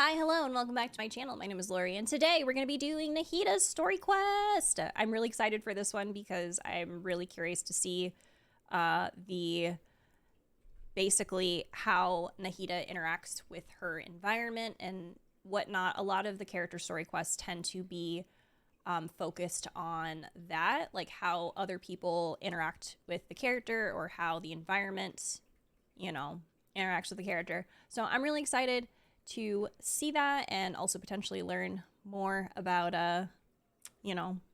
Hi, hello, and welcome back to my channel. My name is Lorie, and today we're going to be doing Nahida Story Quest. I'm really excited for this one because I'm really curious to see basically how Nahida interacts with her environment and whatnot. A lot of the character story quests tend to be focused on that, like how other people interact with the character or how the environment, interacts with the character. So I'm really excited to see that and also potentially learn more about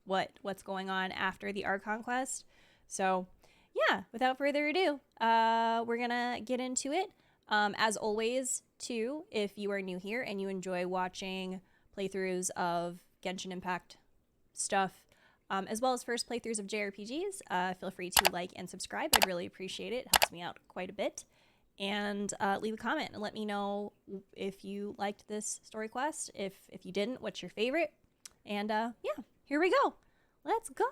what's going on after the Archon quest. So yeah, without further ado, we're gonna get into it. As always, too, if you are new here and you enjoy watching playthroughs of Genshin Impact stuff, as well as first playthroughs of JRPGs, feel free to like and subscribe. I'd really appreciate it. It helps me out quite a bit. And leave a comment and let me know if you liked this story quest. If you didn't, what's your favorite? And yeah, here we go. Let's go.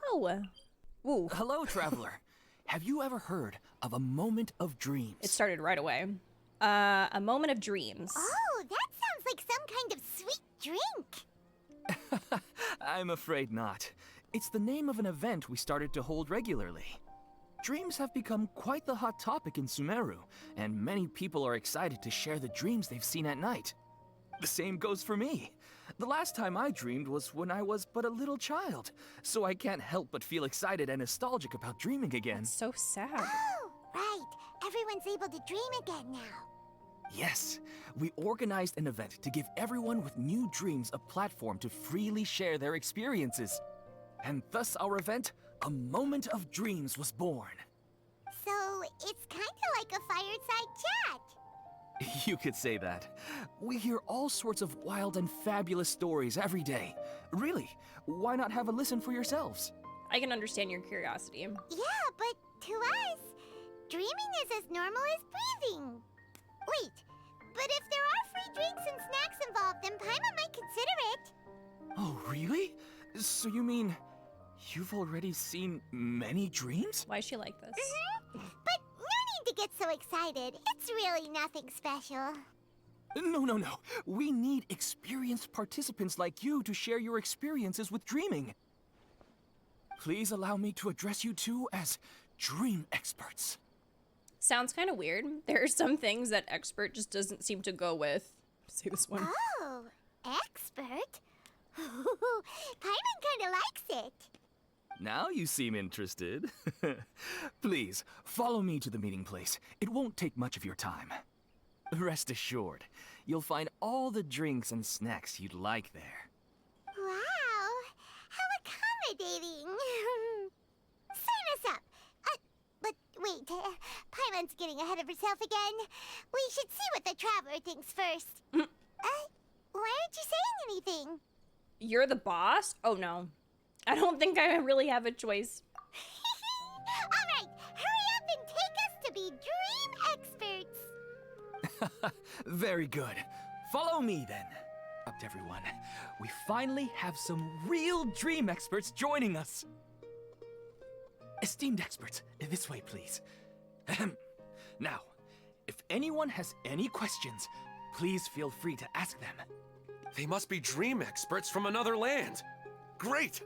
Ooh. Hello, traveler. Have you ever heard of a moment of dreams? It started right away. A moment of dreams. Oh, that sounds like some kind of sweet drink. I'm afraid not. It's the name of an event we started to hold regularly. Dreams have become quite the hot topic in Sumeru, and many people are excited to share the dreams they've seen at night. The same goes for me. The last time I dreamed was when I was but a little child, so I can't help but feel excited and nostalgic about dreaming again. That's so sad. Oh, right. Everyone's able to dream again now. Yes, we organized an event to give everyone with new dreams a platform to freely share their experiences. And thus our event, A Moment of Dreams, was born. So, it's kind of like a fireside chat. You could say that. We hear all sorts of wild and fabulous stories every day. Really, why not have a listen for yourselves? I can understand your curiosity. Yeah, but to us, dreaming is as normal as breathing. Wait, but if there are free drinks and snacks involved, then Paimon might consider it. Oh, really? So you mean you've already seen many dreams? Why is she like this? But no need to get so excited. It's really nothing special. No. We need experienced participants like you to share your experiences with dreaming. Please allow me to address you two as dream experts. Sounds kind of weird. There are some things that expert just doesn't seem to go with. Say this one. Oh, expert? Paimon kind of likes it. Now you seem interested. Please, follow me to the meeting place. It won't take much of your time. Rest assured, you'll find all the drinks and snacks you'd like there. Wow, how accommodating. Sign us up. But wait, Paimon's getting ahead of herself again. We should see what the traveler thinks first. Why aren't you saying anything? You're the boss? Oh no. I don't think I really have a choice. All right, hurry up and take us to be dream experts. Very good. Follow me then. Up, everyone. We finally have some real dream experts joining us. Esteemed experts, this way, please. Ahem. Now, if anyone has any questions, please feel free to ask them. They must be dream experts from another land. Great!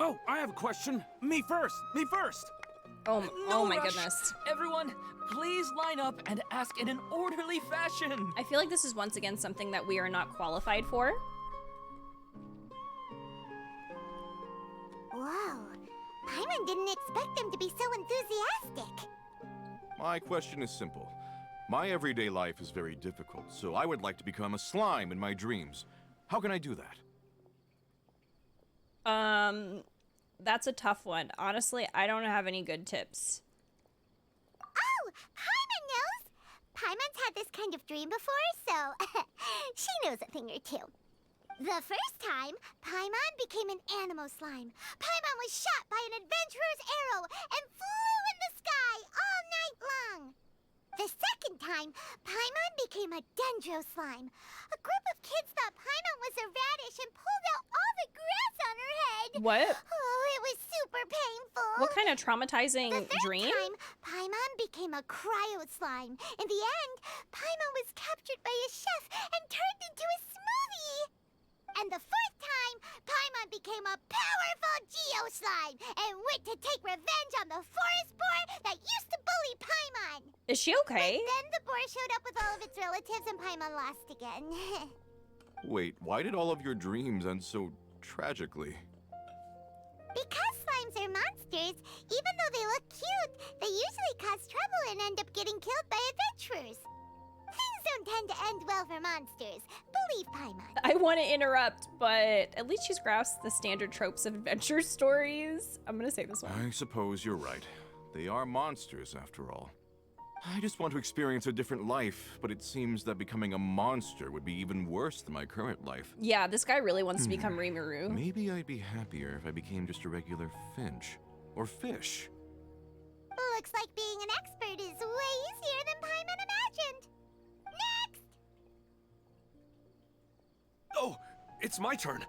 Oh, I have a question. Me first! Me first! Oh No my rush. goodness. Everyone, please line up and ask in an orderly fashion. I feel like this is once again something that we are not qualified for. Whoa, Paimon didn't expect them to be so enthusiastic. My question is simple. My everyday life is very difficult, so I would like to become a slime in my dreams. How can I do that? That's a tough one. Honestly, I don't have any good tips. Oh, Paimon knows. Paimon's had this kind of dream before, so she knows a thing or two. The first time, Paimon became an animal slime. Paimon was shot by an adventurer's arrow and flew in the sky all night long. The second time, Paimon became a dendro slime. A group of kids thought Paimon was a radish and pulled out all the grass on her head. What? Oh, it was super painful. What kind of traumatizing The third dream? time, Paimon became a cryo slime. In the end, Paimon was captured by a chef and turned into a slime and went to take revenge on the forest boar that used to bully Paimon. Is she okay? Then the boar showed up with all of its relatives and Paimon lost again. Wait, why did all of your dreams end so tragically? Because slimes are monsters, even though they look cute, they usually cause trouble and end up getting killed by adventurers. Things don't tend to end well for monsters. Believe Paimon. I want to interrupt, but at least she's grasped the standard tropes of adventure stories. I'm gonna say this one. I suppose you're right. They are monsters, after all. I just want to experience a different life, but it seems that becoming a monster would be even worse than my current life. Yeah, this guy really wants to become Rimuru. Maybe I'd be happier if I became just a regular finch. Or fish. Looks like being an expert is way easier than Paimon imagined. Next! Oh, it's my turn.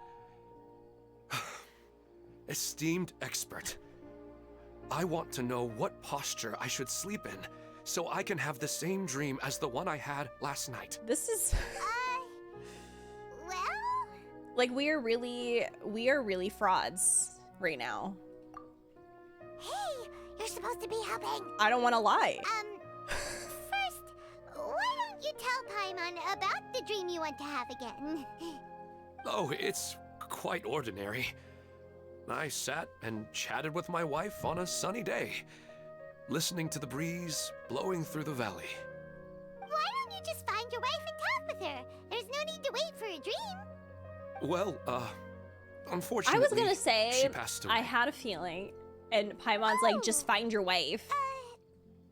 Esteemed expert, I want to know what posture I should sleep in so I can have the same dream as the one I had last night. This is Well? like we are really frauds right now. Hey, you're supposed to be helping. I don't want to lie. First, why don't you tell Paimon about the dream you want to have again? Oh, it's quite ordinary. I sat and chatted with my wife on a sunny day, listening to the breeze blowing through the valley. Why don't you just find your wife and talk with her? There's no need to wait for a dream. Well, I unfortunately, was gonna say she passed away. I had a feeling, and Paimon's like, just find your wife.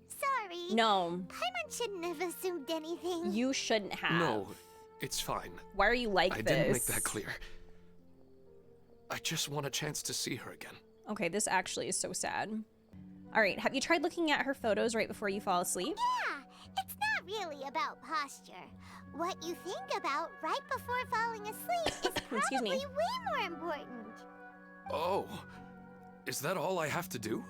Sorry. No, Paimon shouldn't have assumed anything. you shouldn't have. No, it's fine. Why are you like I this? didn't make that clear. I just want a chance to see her again. Okay, this actually is so sad. All right, have you tried looking at her photos right before you fall asleep? Yeah, it's not really about posture. What you think about right before falling asleep is Excuse me. probably way more important. Oh, is that all I have to do?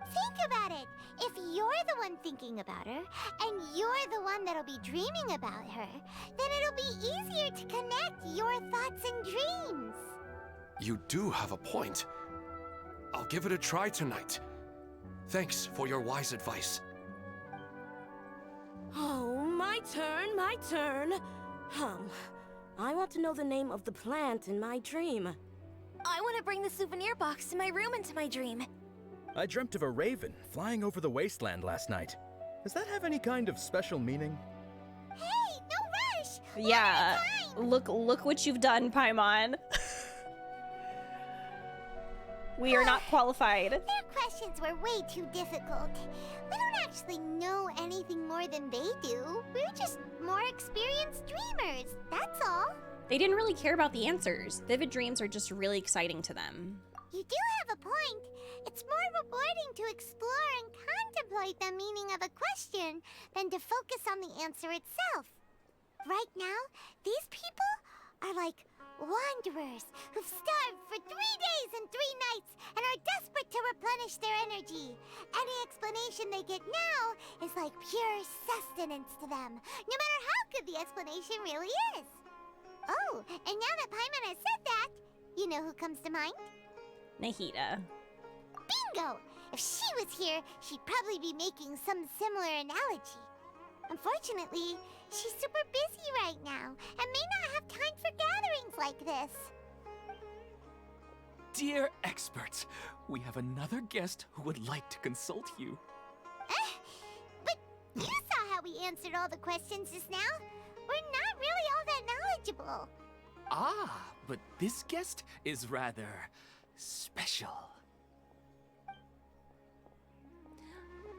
Think about it. If you're the one thinking about her, and you're the one that'll be dreaming about her, then it'll be easier to connect your thoughts and dreams. You do have a point. I'll give it a try tonight. Thanks for your wise advice. Oh, my turn, my turn. I want to know the name of the plant in my dream. I want to bring the souvenir box to my room into my dream. I dreamt of a raven flying over the wasteland last night. Does that have any kind of special meaning? Hey, no rush! Yeah. Look what you've done, Paimon. We are not qualified. Their questions were way too difficult. We don't actually know anything more than they do. We're just more experienced dreamers, that's all. They didn't really care about the answers. Vivid dreams are just really exciting to them. You do have a point. It's more rewarding to explore and contemplate the meaning of a question than to focus on the answer itself. Right now, these people are like wanderers who've starved for 3 days and 3 nights and are desperate to replenish their energy. Any explanation they get now is like pure sustenance to them, no matter how good the explanation really is. Oh, and now that Paimon has said that, you know who comes to mind? Nahida. Bingo! If she was here, she'd probably be making some similar analogy. Unfortunately, she's super busy right now and may not have time for gatherings like this. Dear experts, we have another guest who would like to consult you. But you saw how we answered all the questions just now. We're not really all that knowledgeable. Ah, but this guest is rather special.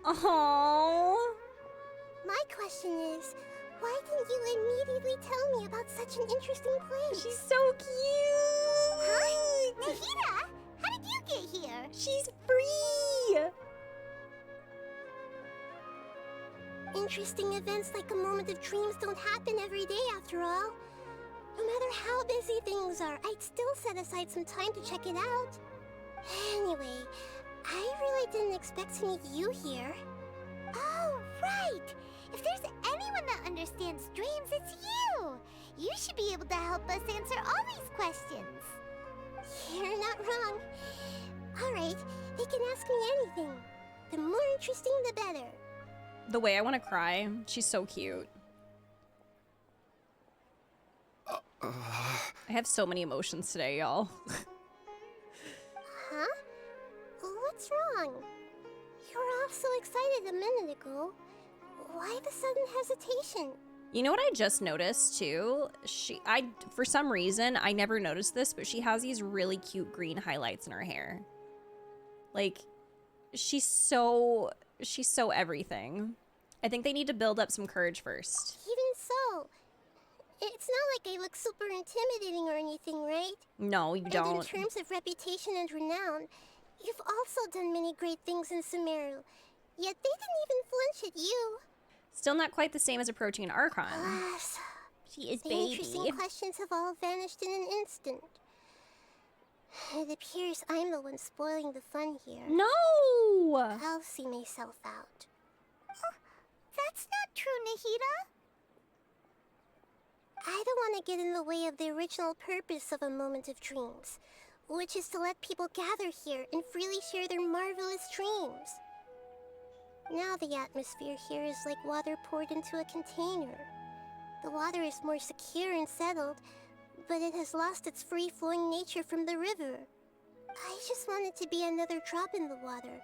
Oh. My question is, why didn't you immediately tell me about such an interesting place? She's so cute. Huh? Nahida, how did you get here? She's free. Interesting events like a moment of dreams don't happen every day after all. No matter how busy things are, I'd still set aside some time to check it out. Anyway, I really didn't expect to meet you here. Oh, right! If there's anyone that understands dreams, it's you! You should be able to help us answer all these questions. You're not wrong. Alright, they can ask me anything. The more interesting, the better. The way I want to cry. She's so cute. I have so many emotions today, y'all. Huh? What's wrong? You were all so excited a minute ago. Why the sudden hesitation? You know what I just noticed too? For some reason, I never noticed this, but she has these really cute green highlights in her hair. Like, she's so everything. I think they need to build up some courage first. Even so, it's not like I look super intimidating or anything, right? No, you And don't. in terms of reputation and renown, you've also done many great things in Sumeru. Yet they didn't even flinch at you. Still not quite the same as approaching an Archon. Alas, She is the baby. interesting questions have all vanished in an instant. It appears I'm the one spoiling the fun here. No! I'll see myself out. That's not true, Nahida. I don't want to get in the way of the original purpose of A Moment of Dreams, which is to let people gather here and freely share their marvelous dreams. Now the atmosphere here is like water poured into a container. The water is more secure and settled, but it has lost its free-flowing nature from the river. I just want it to be another drop in the water,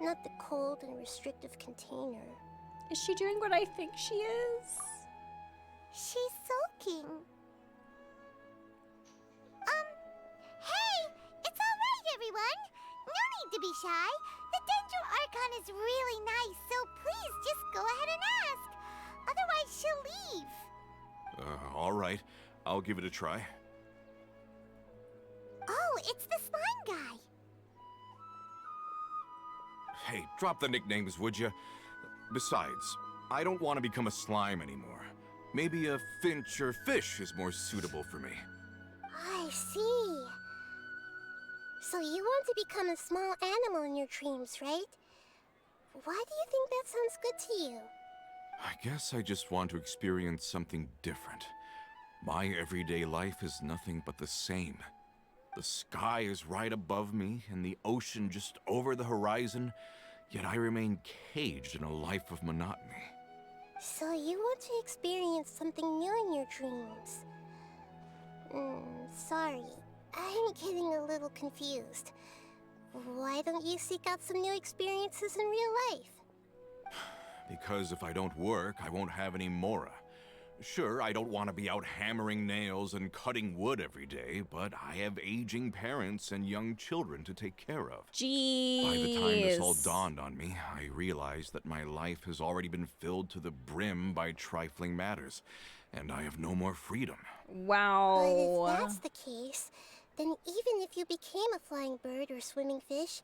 not the cold and restrictive container. Is she doing what I think she is? She's sulking. Hey! It's alright, everyone! No need to be shy. The Dendro Archon is really nice, so please just go ahead and ask. Otherwise, she'll leave. All right. I'll give it a try. Oh, it's the slime guy. Hey, drop the nicknames, would you? Besides, I don't want to become a slime anymore. Maybe a finch or fish is more suitable for me. I see. So you want to become a small animal in your dreams, right? Why do you think that sounds good to you? I guess I just want to experience something different. My everyday life is nothing but the same. The sky is right above me and the ocean just over the horizon, yet I remain caged in a life of monotony. So you want to experience something new in your dreams? Sorry. I'm getting a little confused. Why don't you seek out some new experiences in real life? Because if I don't work, I won't have any Mora. Sure, I don't want to be out hammering nails and cutting wood every day, but I have aging parents and young children to take care of. Jeez. By the time this all dawned on me, I realized that my life has already been filled to the brim by trifling matters, and I have no more freedom. Wow. But if that's the case, then even if you became a flying bird or swimming fish,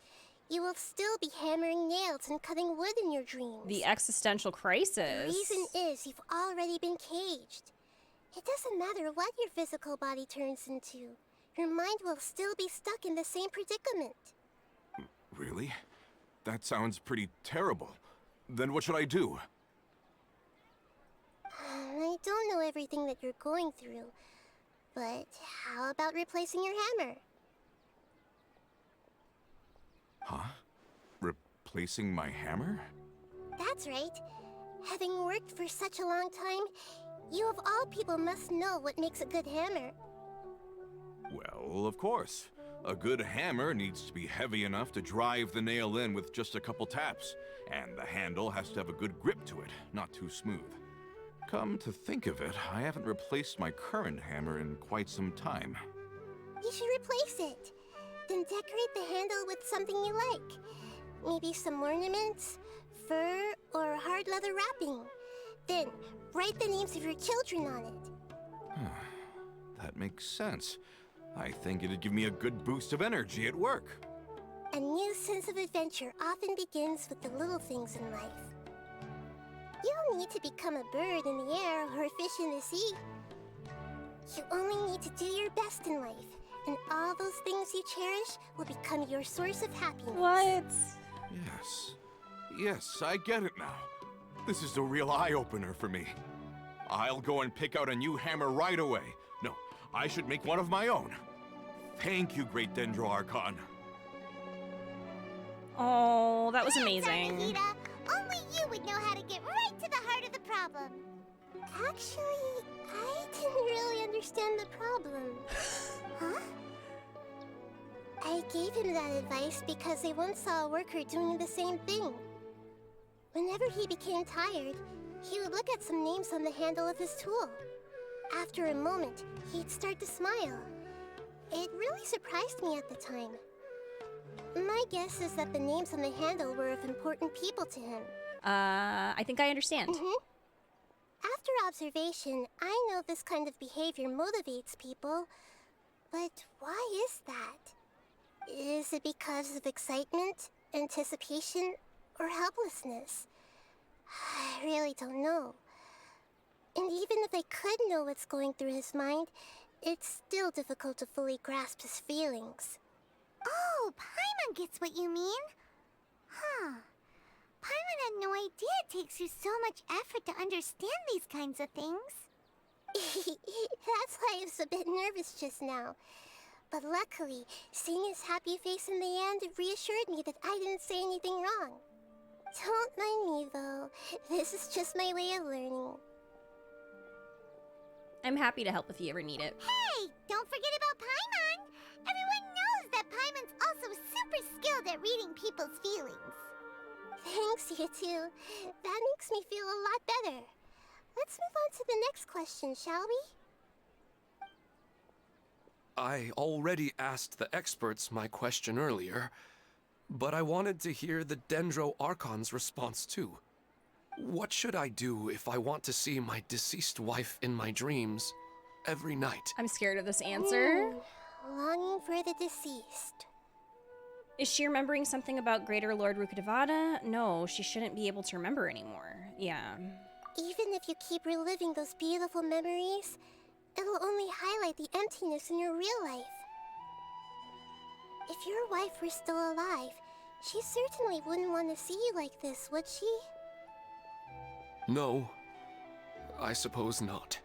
you will still be hammering nails and cutting wood in your dreams. The existential crisis. The reason is you've already been caged. It doesn't matter what your physical body turns into. Your mind will still be stuck in the same predicament. Really? That sounds pretty terrible. Then what should I do? I don't know everything that you're going through, but how about replacing your hammer? Huh? Replacing my hammer? That's right. Having worked for such a long time, you of all people must know what makes a good hammer. Well, of course. A good hammer needs to be heavy enough to drive the nail in with just a couple taps, and the handle has to have a good grip to it, not too smooth. Come to think of it, I haven't replaced my current hammer in quite some time. You should replace it. Then decorate the handle with something you like. Maybe some ornaments, fur, or hard leather wrapping. Then, write the names of your children on it. That makes sense. I think it'd give me a good boost of energy at work. A new sense of adventure often begins with the little things in life. You don't need to become a bird in the air or a fish in the sea. You only need to do your best in life, and all those things you cherish will become your source of happiness. What? Yes, I get it now. This is a real eye-opener for me. I'll go and pick out a new hammer right away. No, I should make one of my own. Thank you, Great Dendro Archon. Oh, that was Sorry, amazing. Nahida. Only you would know how to get right to the heart of the problem. Actually, I didn't really understand the problem. Huh? I gave him that advice because I once saw a worker doing the same thing. Whenever he became tired, he would look at some names on the handle of his tool. After a moment, he'd start to smile. It really surprised me at the time. My guess is that the names on the handle were of important people to him. I think I understand. After observation, I know this kind of behavior motivates people. But why is that? Is it because of excitement, anticipation, or helplessness? I really don't know. And even if I could know what's going through his mind, it's still difficult to fully grasp his feelings. Oh, Paimon gets what you mean. Huh. Paimon had no idea it takes you so much effort to understand these kinds of things. That's why I was a bit nervous just now. But luckily, seeing his happy face in the end reassured me that I didn't say anything wrong. Don't mind me, though. This is just my way of learning. I'm happy to help if you ever need it. Hey, don't forget about Paimon! Everyone knows that Paimon's also super skilled at reading people's feelings. Thanks, you two. That makes me feel a lot better. Let's move on to the next question, shall we? I already asked the experts my question earlier, but I wanted to hear the Dendro Archon's response too. What should I do if I want to see my deceased wife in my dreams every night? I'm scared of this answer. Longing for the deceased. Is she remembering something about Greater Lord Rukkhadevata? No, she shouldn't be able to remember anymore. Yeah. Even if you keep reliving those beautiful memories, it'll only highlight the emptiness in your real life. If your wife were still alive, she certainly wouldn't want to see you like this, would she? No, I suppose not.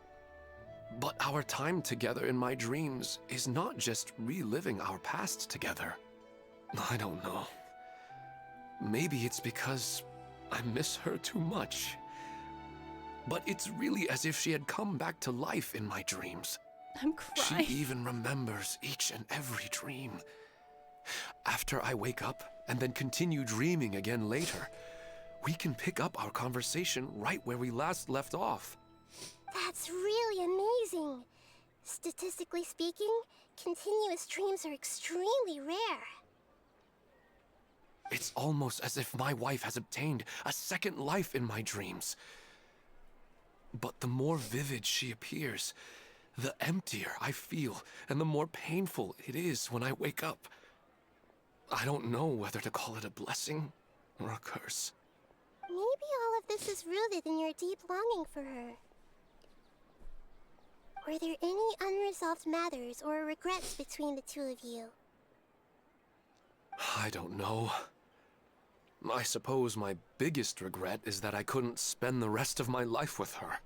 But our time together in my dreams is not just reliving our past together. I don't know. Maybe it's because I miss her too much. But it's really as if she had come back to life in my dreams. I'm crying. She even remembers each and every dream. After I wake up and then continue dreaming again later, we can pick up our conversation right where we last left off. That's really amazing. Statistically speaking, continuous dreams are extremely rare. It's almost as if my wife has obtained a second life in my dreams. But the more vivid she appears, the emptier I feel, and the more painful it is when I wake up. I don't know whether to call it a blessing or a curse. Maybe all of this is rooted in your deep longing for her. Were there any unresolved matters or regrets between the two of you? I don't know. I suppose my biggest regret is that I couldn't spend the rest of my life with her.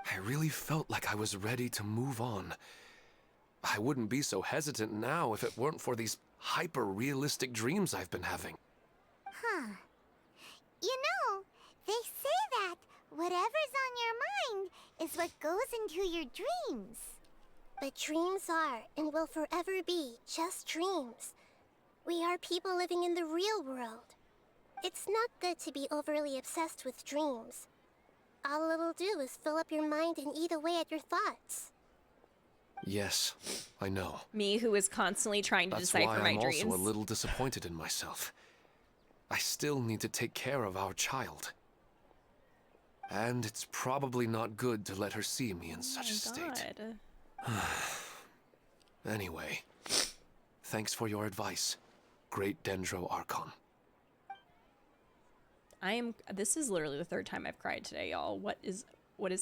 I really felt like I was ready to move on. I wouldn't be so hesitant now if it weren't for these hyper-realistic dreams I've been having. Huh. You know, they say that whatever's on your mind is what goes into your dreams. But dreams are, and will forever be, just dreams. We are people living in the real world. It's not good to be overly obsessed with dreams. All it'll do is fill up your mind and eat away at your thoughts. Yes, I know. Me, who is constantly trying to That's decipher why my I'm dreams. also a little disappointed in myself. I still need to take care of our child. And it's probably not good to let her see me in such a state. Anyway, thanks for your advice, Great Dendro Archon. This is literally the third time I've cried today, y'all. What is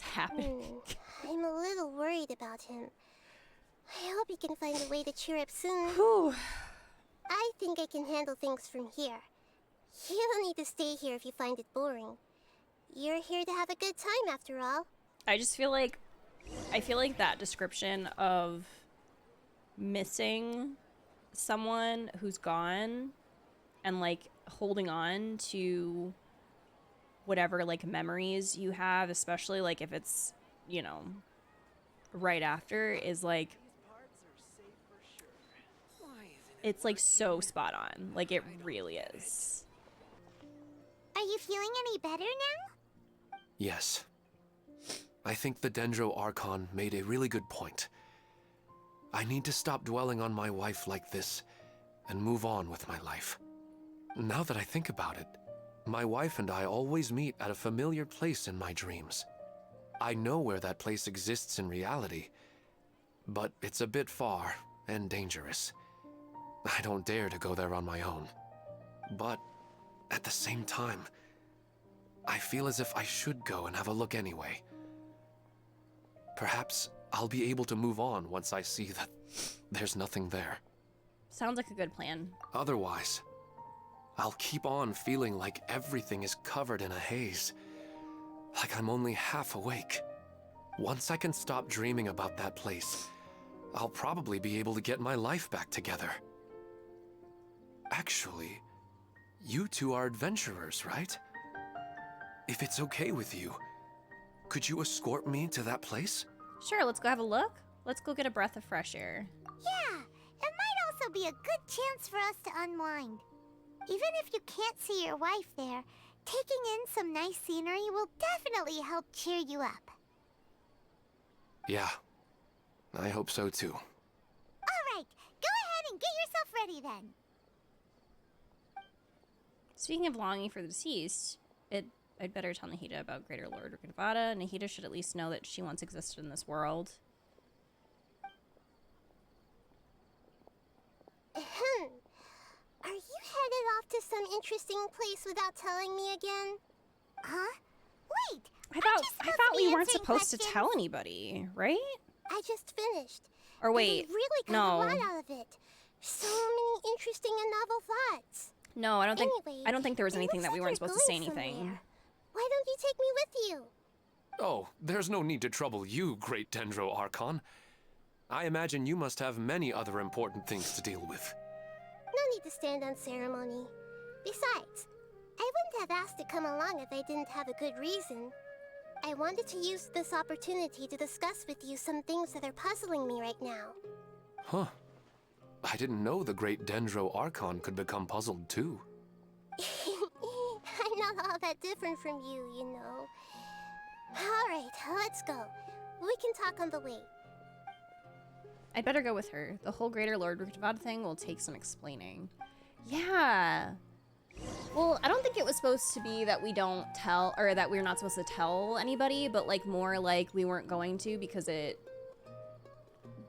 happening? I'm a little worried about him. I hope he can find a way to cheer up soon. Whew. I think I can handle things from here. You don't need to stay here if you find it boring. You're here to have a good time after all. I feel like that description of missing someone who's gone and like holding on to whatever like memories you have, especially like if it's, you know, right after, is like it's like so spot on. Like it really is. Are you feeling any better now? Yes. I think the Dendro Archon made a really good point. I need to stop dwelling on my wife like this and move on with my life. Now that I think about it, my wife and I always meet at a familiar place in my dreams. I know where that place exists in reality, but it's a bit far and dangerous. I don't dare to go there on my own. But at the same time, I feel as if I should go and have a look anyway. Perhaps I'll be able to move on once I see that there's nothing there. Sounds like a good plan. Otherwise, I'll keep on feeling like everything is covered in a haze. Like I'm only half awake. Once I can stop dreaming about that place, I'll probably be able to get my life back together. Actually, you two are adventurers, right? If it's okay with you, could you escort me to that place? Sure, let's go have a look. Let's go get a breath of fresh air. Yeah, it might also be a good chance for us to unwind. Even if you can't see your wife there, taking in some nice scenery will definitely help cheer you up. Yeah, I hope so too. All right, go ahead and get yourself ready then. Speaking of longing for the deceased, I'd better tell Nahida about Greater Lord Rukavada. Nahida should at least know that she once existed in this world. Are you headed off to some interesting place without telling me again? Huh? Wait! I thought we weren't supposed to tell anybody, right? I just finished. Or wait, I really got no. a lot out of it. So many interesting and novel thoughts. No, I don't Anyway, think there was it anything looks that we like weren't you're supposed to say going anything. somewhere. Why don't you take me with you? Oh, there's no need to trouble you, great Dendro Archon. I imagine you must have many other important things to deal with. No need to stand on ceremony. Besides, I wouldn't have asked to come along if I didn't have a good reason. I wanted to use this opportunity to discuss with you some things that are puzzling me right now. Huh. I didn't know the great Dendro Archon could become puzzled too. I'm not all that different from you, you know. Alright, let's go. We can talk on the way. I'd better go with her. The whole Greater Lord Rukavada thing will take some explaining. Yeah. Well, I don't think it was supposed to be that we don't tell, or that we're not supposed to tell anybody, but like more like we weren't going to because it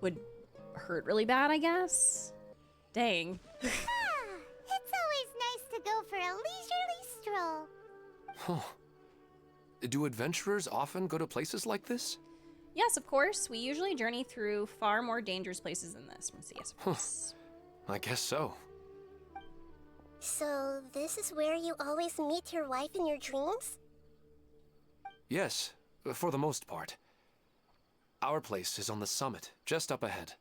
would hurt really bad, I guess. Dang. It's always nice to go for a leisurely stroll. Huh. Do adventurers often go to places like this? Yes, of course. We usually journey through far more dangerous places than this. Yes, of course. I guess so. So, this is where you always meet your wife in your dreams? Yes, for the most part. Our place is on the summit, just up ahead.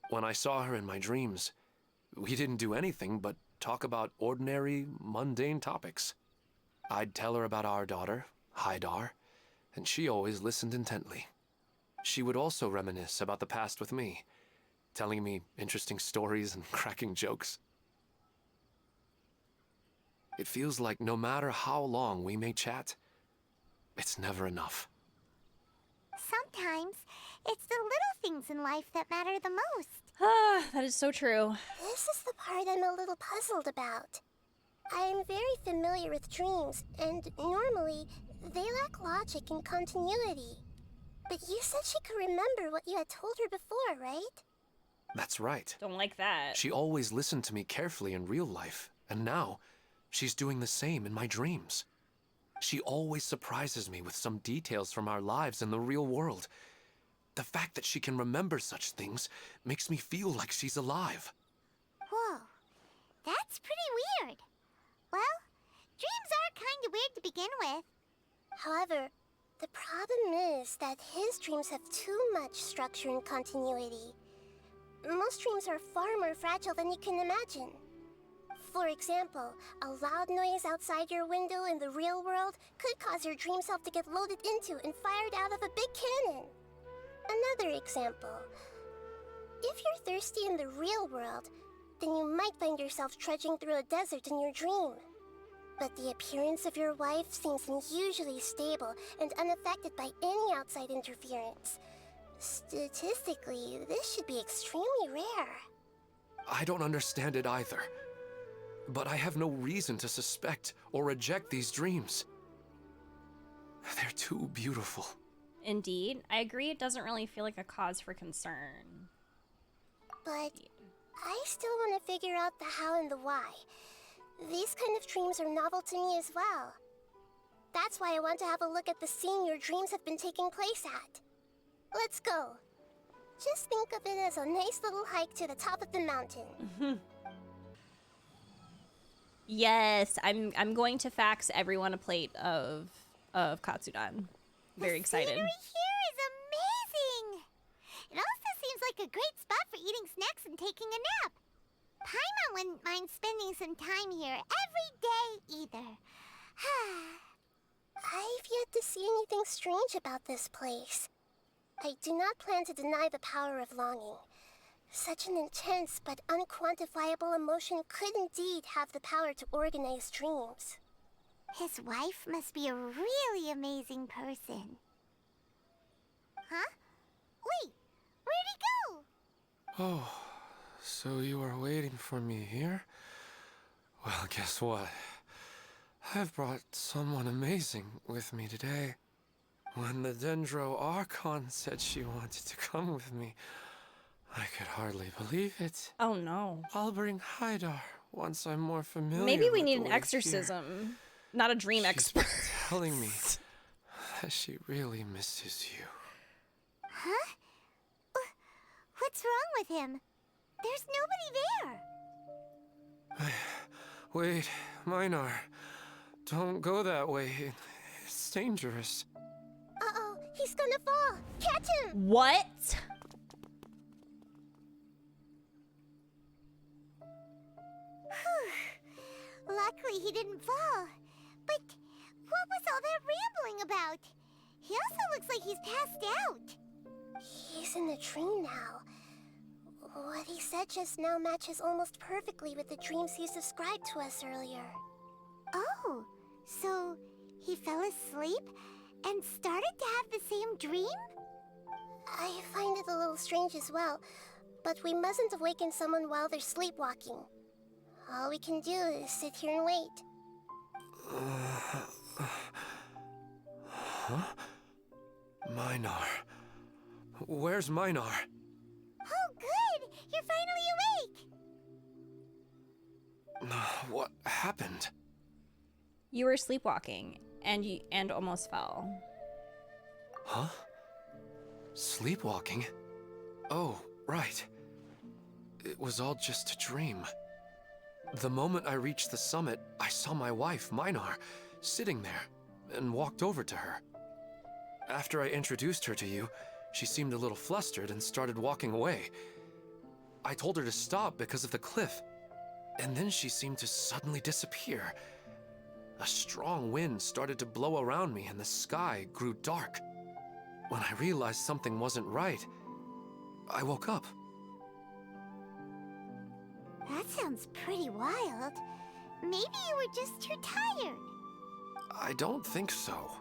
When I saw her in my dreams, we didn't do anything but talk about ordinary, mundane topics. I'd tell her about our daughter, Haidar, and she always listened intently. She would also reminisce about the past with me, telling me interesting stories and cracking jokes. It feels like no matter how long we may chat, it's never enough. Sometimes, it's the little things in life that matter the most. Ah, that is so true. This is the part I'm a little puzzled about. I am very familiar with dreams, and normally, they lack logic and continuity. But you said she could remember what you had told her before, right? That's right. Don't like that. She always listened to me carefully in real life, and now, she's doing the same in my dreams. She always surprises me with some details from our lives in the real world. The fact that she can remember such things makes me feel like she's alive. Whoa, that's pretty weird. Well, dreams are kind of weird to begin with. However, the problem is that his dreams have too much structure and continuity. most dreams are far more fragile than you can imagine. For example, a loud noise outside your window in the real world could cause your dream self to get loaded into and fired out of a big cannon. Another example. If you're thirsty in the real world, then you might find yourself trudging through a desert in your dream. But the appearance of your wife seems unusually stable and unaffected by any outside interference. Statistically, this should be extremely rare. I don't understand it either. But I have no reason to suspect or reject these dreams. They're too beautiful. Indeed. I agree it doesn't really feel like a cause for concern. But I still want to figure out the how and the why. These kind of dreams are novel to me as well. That's why I want to have a look at the scene your dreams have been taking place at. Let's go. Just think of it as a nice little hike to the top of the mountain. Yes, I'm going to fax everyone a plate of Katsudan. Very excited. The scenery here is amazing! It also seems like a great spot for eating snacks and taking a nap. Paimon wouldn't mind spending some time here every day either. I've yet to see anything strange about this place. I do not plan to deny the power of longing. Such an intense but unquantifiable emotion could indeed have the power to organize dreams. His wife must be a really amazing person. Huh? Wait, where'd he go? Oh, so you are waiting for me here? Well, guess what? I've brought someone amazing with me today. When the Dendro Archon said she wanted to come with me, I could hardly believe it. Oh no. I'll bring Haidar once I'm more familiar. Maybe we with need the an way exorcism, here. not a dream She's expert. telling me that she really misses you. Huh? What's wrong with him? There's nobody there. Wait, Minar. Don't go that way. It's dangerous. Uh-oh, he's gonna fall! Catch him! What? Luckily he didn't fall. But what was all that rambling about? He also looks like he's passed out. He's in the dream now. What he said just now matches almost perfectly with the dreams he's described to us earlier. Oh, so he fell asleep and started to have the same dream? I find it a little strange as well, but we mustn't awaken someone while they're sleepwalking. All we can do is sit here and wait. Huh? Minar. Where's Minar? Oh, good! You're finally awake! What happened? You were sleepwalking and almost fell. Huh? Sleepwalking? Oh, right. It was all just a dream. The moment I reached the summit, I saw my wife, Minar, sitting there, and walked over to her. After I introduced her to you, she seemed a little flustered and started walking away. I told her to stop because of the cliff, and then she seemed to suddenly disappear. A strong wind started to blow around me and the sky grew dark. When I realized something wasn't right, I woke up. That sounds pretty wild. Maybe you were just too tired. I don't think so.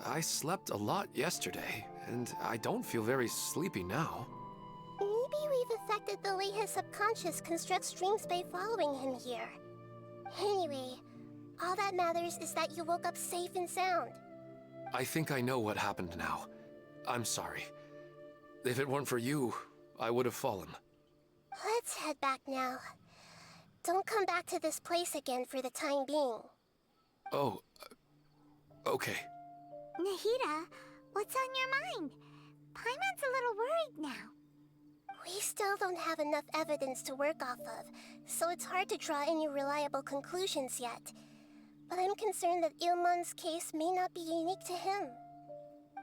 I slept a lot yesterday, and I don't feel very sleepy now. Maybe we've affected the way his subconscious constructs dreams by following him here. Anyway, all that matters is that you woke up safe and sound. I think I know what happened now. I'm sorry. If it weren't for you, I would have fallen. Let's head back now. Don't come back to this place again for the time being. Oh, okay. Nahida, what's on your mind? Paimon's a little worried now. We still don't have enough evidence to work off of, so it's hard to draw any reliable conclusions yet. But I'm concerned that Ilmon's case may not be unique to him.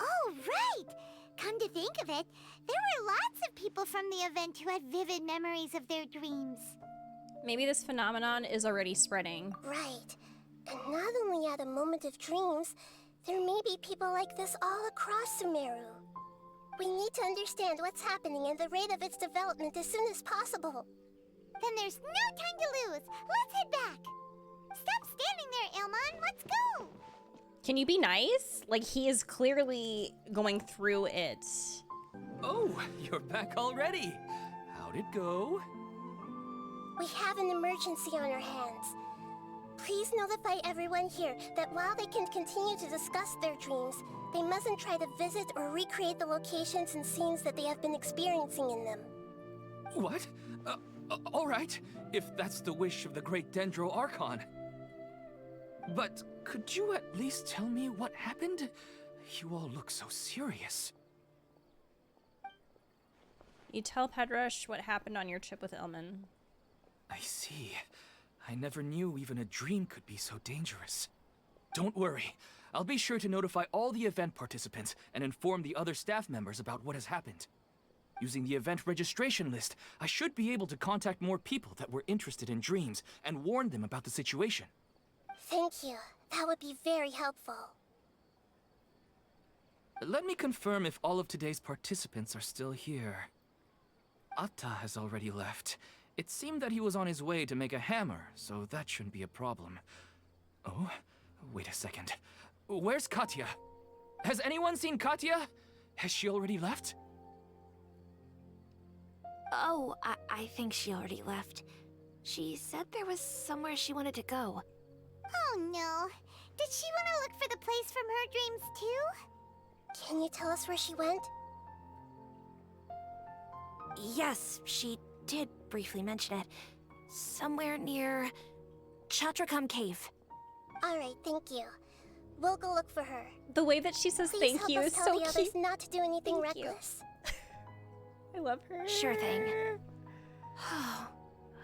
Oh, right! Come to think of it, there were lots of people from the event who had vivid memories of their dreams. Maybe this phenomenon is already spreading. Right. And not only at a moment of dreams, there may be people like this all across Sumeru. We need to understand what's happening and the rate of its development as soon as possible. Then there's no time to lose. Let's head back. Stop standing there, Ilmon. Let's go. Can you be nice? Like, he is clearly going through it. Oh, you're back already. How'd it go? We have an emergency on our hands. Please notify everyone here that while they can continue to discuss their dreams, they mustn't try to visit or recreate the locations and scenes that they have been experiencing in them. What? All right, if that's the wish of the great Dendro Archon. But could you at least tell me what happened? You all look so serious. You tell Pedrush what happened on your trip with Ilman. I see. I never knew even a dream could be so dangerous. Don't worry. I'll be sure to notify all the event participants and inform the other staff members about what has happened. Using the event registration list, I should be able to contact more people that were interested in dreams and warn them about the situation. Thank you. That would be very helpful. Let me confirm if all of today's participants are still here. Atta has already left. It seemed that he was on his way to make a hammer, so that shouldn't be a problem. Oh, wait a second. Where's Katya? Has anyone seen Katya? Has she already left? Oh, I think she already left. She said there was somewhere she wanted to go. Oh no. Did she want to look for the place from her dreams too? Can you tell us where she went? Yes, she did briefly mention it. Somewhere near Chatrakam Cave. Alright, thank you. We'll go look for her. The way that she says Please thank you help is us tell so the cute. others not to do anything Thank you. reckless. I love her. Sure thing.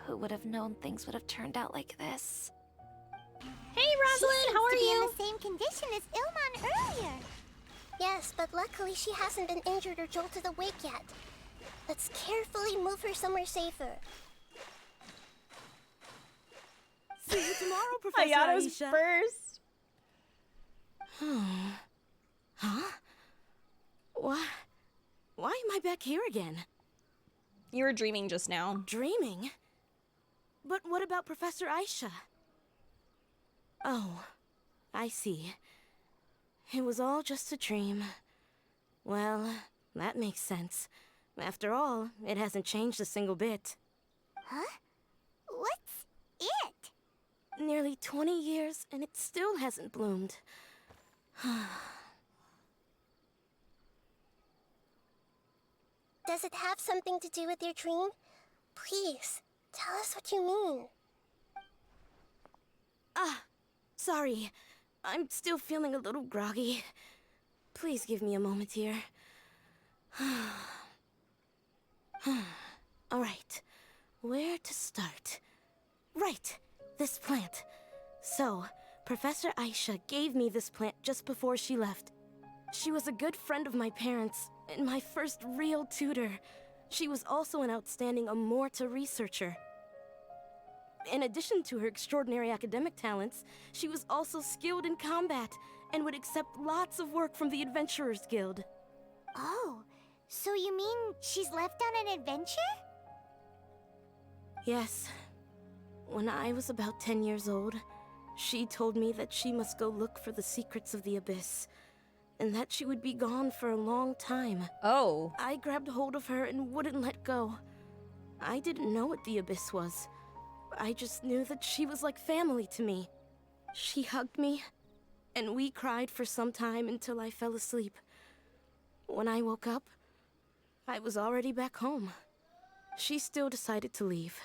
Who would have known things would have turned out like this? Hey, Rosalind, how are She you? seems to be in the same condition as Ilmon earlier. Yes, but luckily she hasn't been injured or jolted awake yet. Let's carefully move her somewhere safer. See you tomorrow, Professor Ayato's Aisha. first. Huh? Why am I back here again? You were dreaming just now. Dreaming? But what about Professor Aisha? Oh, I see. It was all just a dream. Well, that makes sense. After all, it hasn't changed a single bit. Huh? What's it? Nearly 20 years, and it still hasn't bloomed. Does it have something to do with your dream? Please, tell us what you mean. Sorry. I'm still feeling a little groggy. Please give me a moment here. Alright, where to start? Right, this plant. So, Professor Aisha gave me this plant just before she left. She was a good friend of my parents, and my first real tutor. She was also an outstanding Amorta researcher. In addition to her extraordinary academic talents, she was also skilled in combat, and would accept lots of work from the Adventurers Guild. Oh, so you mean she's left on an adventure? Yes. When I was about 10 years old, she told me that she must go look for the secrets of the Abyss, and that she would be gone for a long time. Oh. I grabbed hold of her and wouldn't let go. I didn't know what the Abyss was. I just knew that she was like family to me. She hugged me, and we cried for some time until I fell asleep. When I woke up, I was already back home. She still decided to leave,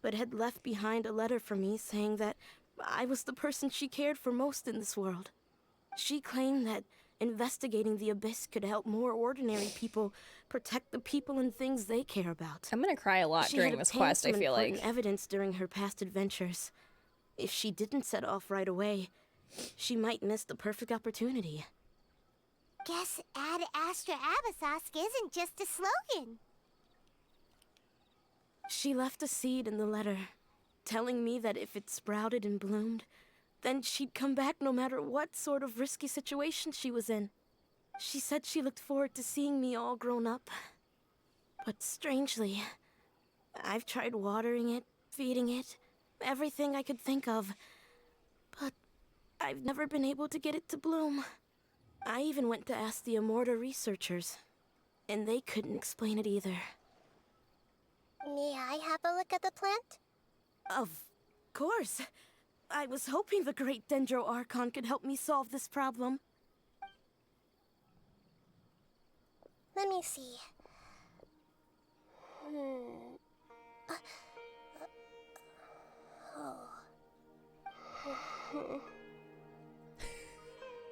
but had left behind a letter for me saying that I was the person she cared for most in this world. She claimed that investigating the Abyss could help more ordinary people protect the people and things they care about. I'm gonna cry a lot during this quest, I feel like. She had obtained some important evidence during her past adventures. If she didn't set off right away, she might miss the perfect opportunity. Guess Ad Astra Abyssosque isn't just a slogan. She left a seed in the letter, telling me that if it sprouted and bloomed, then she'd come back no matter what sort of risky situation she was in. She said she looked forward to seeing me all grown up. But strangely, I've tried watering it, feeding it, everything I could think of. But I've never been able to get it to bloom. I even went to ask the Immorta researchers, and they couldn't explain it either. May I have a look at the plant? Of course. I was hoping the great Dendro Archon could help me solve this problem. Let me see.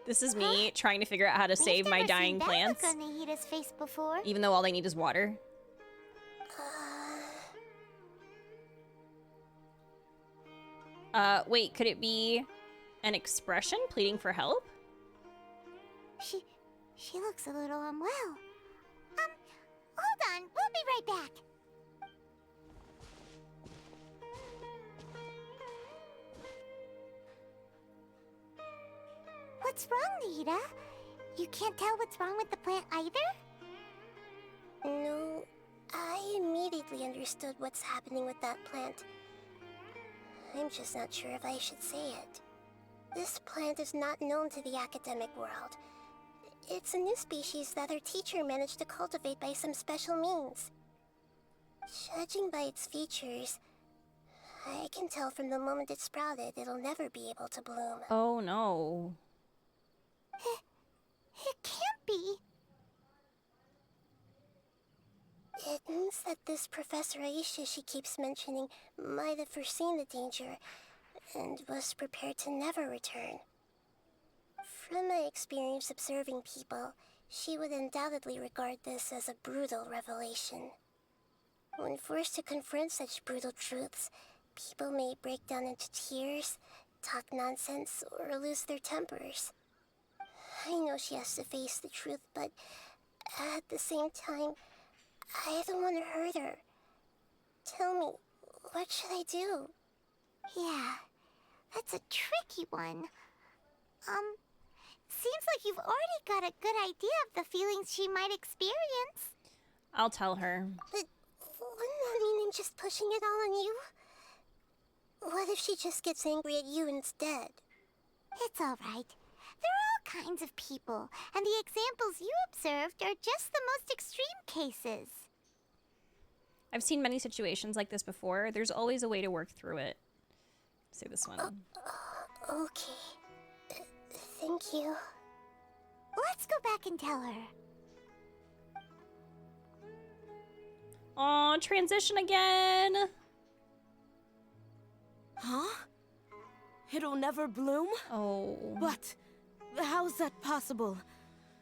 This is me trying to figure out how to save my dying plants. I've never seen that look on Nahida's face before. Even though all they need is water. Wait, could it be an expression pleading for help? She looks a little unwell. Hold on, we'll be right back. What's wrong, Nahida? You can't tell what's wrong with the plant either? No, I immediately understood what's happening with that plant. I'm just not sure if I should say it. This plant is not known to the academic world. It's a new species that our teacher managed to cultivate by some special means. Judging by its features, I can tell from the moment it sprouted it'll never be able to bloom. Oh no. It can't be. It means that this Professor Aisha she keeps mentioning might have foreseen the danger and was prepared to never return. From my experience observing people, she would undoubtedly regard this as a brutal revelation. When forced to confront such brutal truths, people may break down into tears, talk nonsense, or lose their tempers. I know she has to face the truth, but at the same time, I don't want to hurt her. Tell me, what should I do? Yeah, that's a tricky one. Seems like you've already got a good idea of the feelings she might experience. I'll tell her. But wouldn't that mean I'm just pushing it all on you? What if she just gets angry at you instead? It's all right. There are all kinds of people, and the examples you observed are just the most extreme cases. I've seen many situations like this before. There's always a way to work through it. Say this one. Okay. Thank you. Let's go back and tell her. Aw, transition again. Huh? It'll never bloom? Oh. But how's that possible?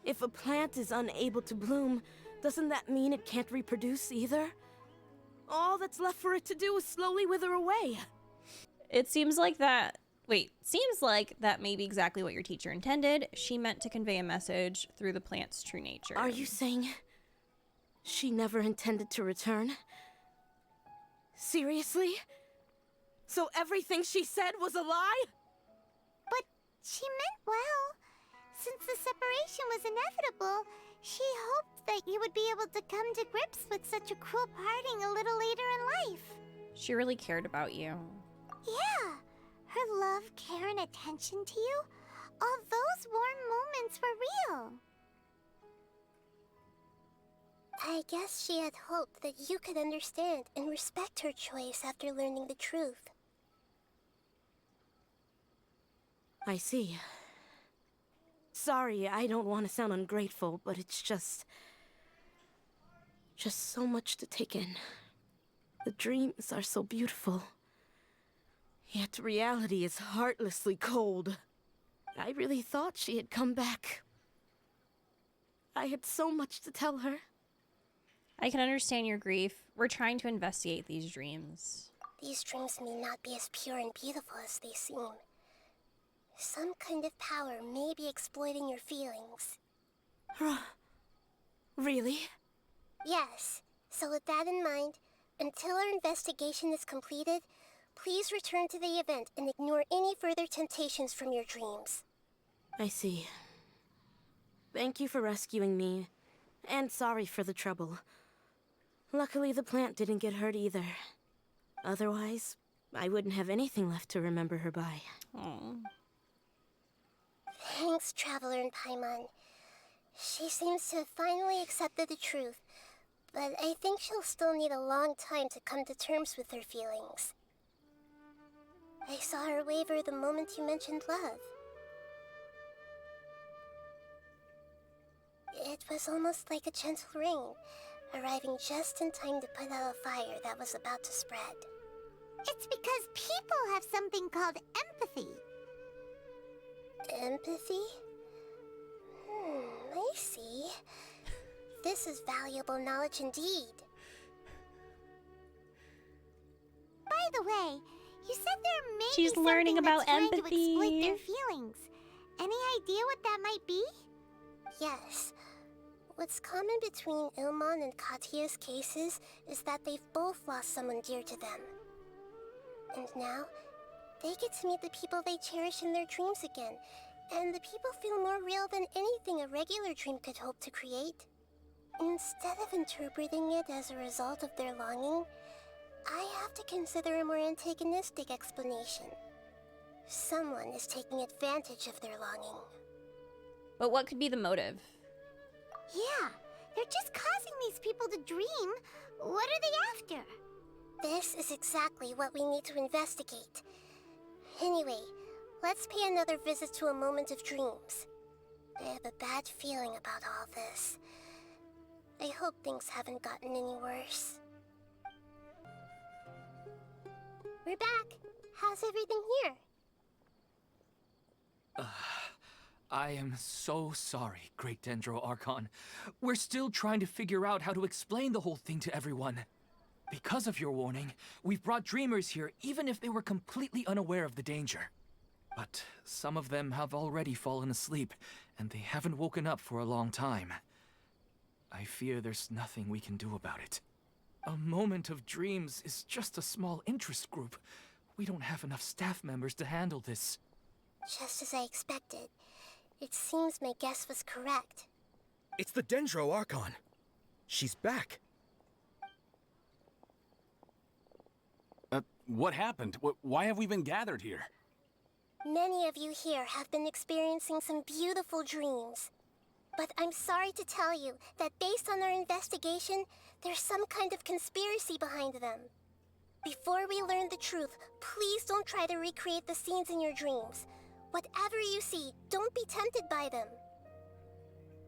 If a plant is unable to bloom, doesn't that mean it can't reproduce either? All that's left for it to do is slowly wither away. It seems like that... Wait, seems like that may be exactly what your teacher intended. She meant to convey a message through the plant's true nature. Are you saying she never intended to return? Seriously? So everything she said was a lie? But she meant well. Since the separation was inevitable, she hoped that you would be able to come to grips with such a cruel parting a little later in life. She really cared about you. Yeah. Her love, care, and attention to you, all those warm moments were real. I guess she had hoped that you could understand and respect her choice after learning the truth. I see. Sorry, I don't want to sound ungrateful, but it's just so much to take in. The dreams are so beautiful. Yet reality is heartlessly cold. I really thought she had come back. I had so much to tell her. I can understand your grief. We're trying to investigate these dreams. These dreams may not be as pure and beautiful as they seem. Some kind of power may be exploiting your feelings. Really? Yes. So with that in mind, until our investigation is completed, please return to the event and ignore any further temptations from your dreams. I see. Thank you for rescuing me, and sorry for the trouble. Luckily, the plant didn't get hurt either. Otherwise, I wouldn't have anything left to remember her by. Aww. Thanks, Traveler and Paimon. She seems to have finally accepted the truth, but I think she'll still need a long time to come to terms with her feelings. I saw her waver the moment you mentioned love. It was almost like a gentle rain, arriving just in time to put out a fire that was about to spread. It's because people have something called empathy. Empathy? I see. This is valuable knowledge indeed. By the way, you said there may She's be learning something about that's trying to empathy. exploit their feelings. Any idea what that might be? Yes. What's common between Ilmon and Katya's cases is that they've both lost someone dear to them. And now, they get to meet the people they cherish in their dreams again, and the people feel more real than anything a regular dream could hope to create. Instead of interpreting it as a result of their longing, I have to consider a more antagonistic explanation. Someone is taking advantage of their longing. But what could be the motive? Yeah, they're just causing these people to dream. What are they after? This is exactly what we need to investigate. Anyway, let's pay another visit to a moment of dreams. I have a bad feeling about all this. I hope things haven't gotten any worse. We're back. How's everything here? I am so sorry, Great Dendro Archon. We're still trying to figure out how to explain the whole thing to everyone. Because of your warning, we've brought dreamers here even if they were completely unaware of the danger. But some of them have already fallen asleep, and they haven't woken up for a long time. I fear there's nothing we can do about it. A moment of dreams is just a small interest group. We don't have enough staff members to handle this. Just as I expected. It seems my guess was correct. It's the Dendro Archon. She's back. What happened? Why have we been gathered here? Many of you here have been experiencing some beautiful dreams. But I'm sorry to tell you that based on our investigation, there's some kind of conspiracy behind them. Before we learn the truth, please don't try to recreate the scenes in your dreams. Whatever you see, don't be tempted by them.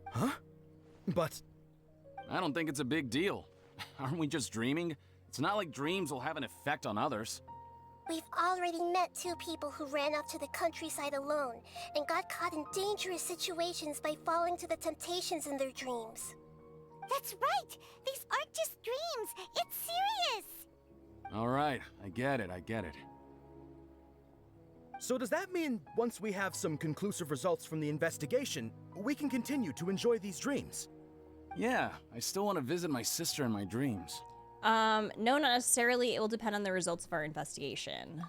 Huh? But... I don't think it's a big deal. Aren't we just dreaming? It's not like dreams will have an effect on others. We've already met 2 people who ran off to the countryside alone and got caught in dangerous situations by falling to the temptations in their dreams. That's right! These aren't just dreams! It's serious! All right, I get it. so does that mean once we have some conclusive results from the investigation, we can continue to enjoy these dreams? Yeah, I still want to visit my sister in my dreams. No, not necessarily. It will depend on the results of our investigation.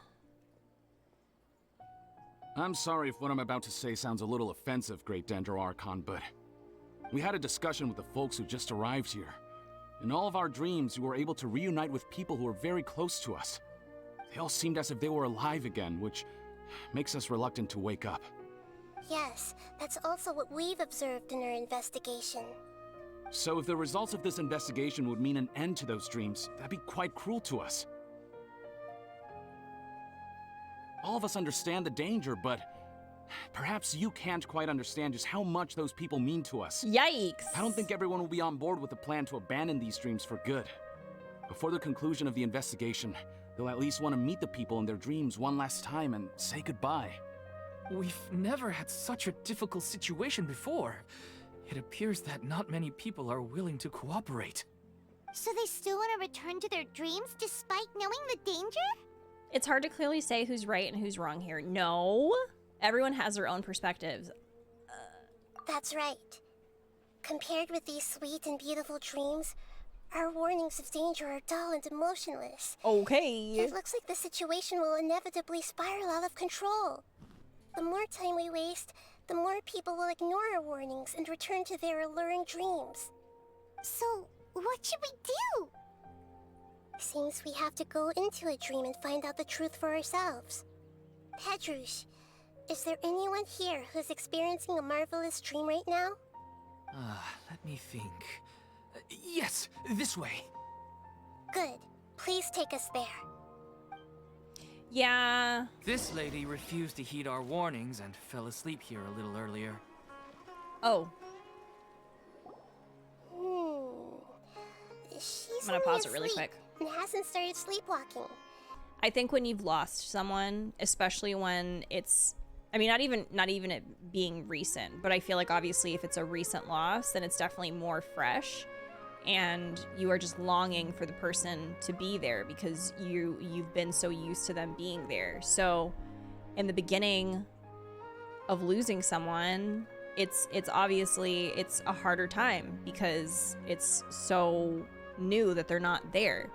I'm sorry if what I'm about to say sounds a little offensive, Great Dendro Archon, but we had a discussion with the folks who just arrived here. In all of our dreams, we were able to reunite with people who were very close to us. They all seemed as if they were alive again, which makes us reluctant to wake up. Yes, that's also what we've observed in our investigation. So if the results of this investigation would mean an end to those dreams, that'd be quite cruel to us. All of us understand the danger, but perhaps you can't quite understand just how much those people mean to us. Yikes! I don't think everyone will be on board with the plan to abandon these dreams for good. Before the conclusion of the investigation, they'll at least want to meet the people in their dreams one last time and say goodbye. We've never had such a difficult situation before. It appears that not many people are willing to cooperate. So they still want to return to their dreams despite knowing the danger? It's hard to clearly say who's right and who's wrong here. No, everyone has their own perspectives. That's right. Compared with these sweet and beautiful dreams, our warnings of danger are dull and emotionless. Okay. It looks like the situation will inevitably spiral out of control. The more time we waste, the more people will ignore our warnings and return to their alluring dreams. So, what should we do? Seems we have to go into a dream and find out the truth for ourselves. Pedrush, is there anyone here who's experiencing a marvelous dream right now? Let me think. Yes, this way. Good. Please take us there. Yeah. This lady refused to heed our warnings and fell asleep here a little earlier. Oh. She's I'm gonna pause it only really asleep quick. and hasn't started sleepwalking. I think when you've lost someone, especially when it's, I mean, not even it being recent, but I feel like obviously if it's a recent loss, then it's definitely more fresh, and you are just longing for the person to be there because you've been so used to them being there. So in the beginning of losing someone, it's obviously it's a harder time because it's so new that they're not there.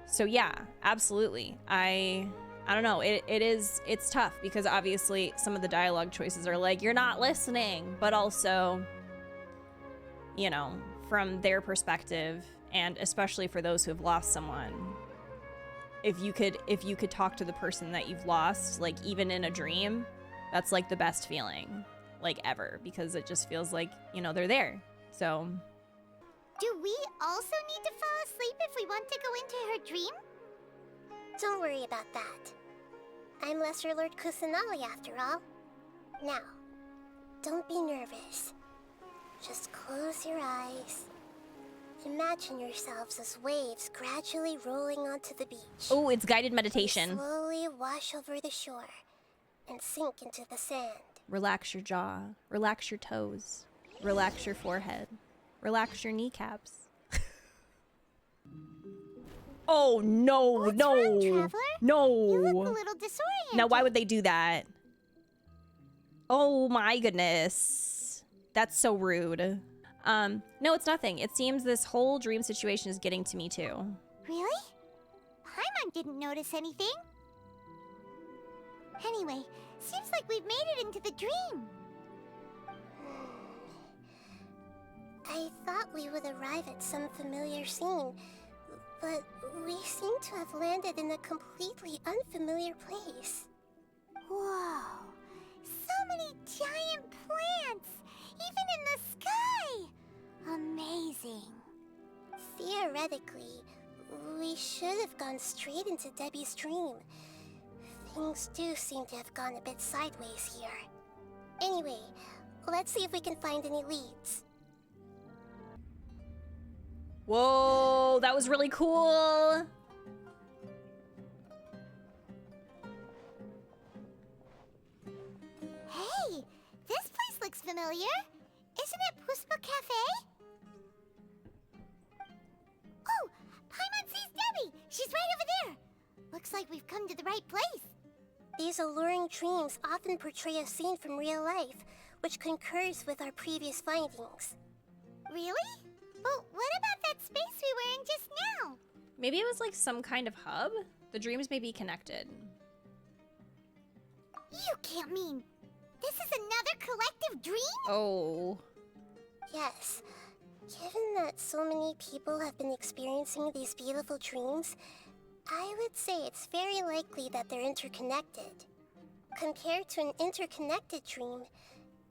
So yeah, absolutely. I don't know. It's tough because obviously some of the dialogue choices are like, you're not listening, but also, you know, from their perspective, and especially for those who have lost someone, if you could talk to the person that you've lost, like even in a dream, that's like the best feeling like ever, because it just feels like, you know, they're there. So Do we also need to fall asleep if we want to go into her dream? Don't worry about that. I'm Lesser Lord Kusanali after all. Now, don't be nervous. Just close your eyes. Imagine yourselves as waves gradually rolling onto the beach. oh, it's guided meditation. They slowly wash over the shore and sink into the sand. Relax your jaw, relax your toes, relax your forehead, relax your kneecaps. Oh no, What's no, wrong, Traveler? no. You look a little disoriented. Now, why would they do that? Oh my goodness. That's so rude. No, it's nothing. It seems this whole dream situation is getting to me too. Really? Paimon didn't notice anything. Anyway, seems like we've made it into the dream. I thought we would arrive at some familiar scene, but we seem to have landed in a completely unfamiliar place. Whoa! So many giant plants! Even in the sky! Amazing. Theoretically, we should have gone straight into Debbie's dream. Things do seem to have gone a bit sideways here. Anyway, let's see if we can find any leads. Whoa, that was really cool. Hey, this place looks familiar. Isn't it Puspa Cafe? Oh, Paimon sees Debbie. She's right over there. Looks like we've come to the right place. These alluring dreams often portray a scene from real life, which concurs with our previous findings. Really? But what about that space we were in just now? Maybe it was like some kind of hub? The dreams may be connected. You can't mean this is another collective dream? Oh. Yes. Given that so many people have been experiencing these beautiful dreams, I would say it's very likely that they're interconnected. Compared to an interconnected dream,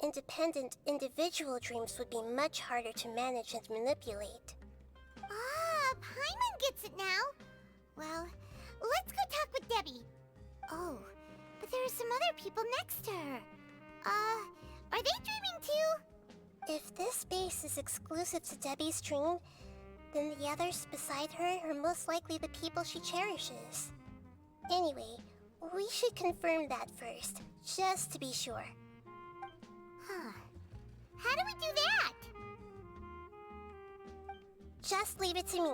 independent individual dreams would be much harder to manage and manipulate. Ah, Paimon gets it now. Well, let's go talk with Debbie. Oh, but there are some other people next to her. Are they dreaming too? If this space is exclusive to Debbie's dream, then the others beside her are most likely the people she cherishes. Anyway, we should confirm that first, just to be sure. Huh. How do we do that? Just leave it to me.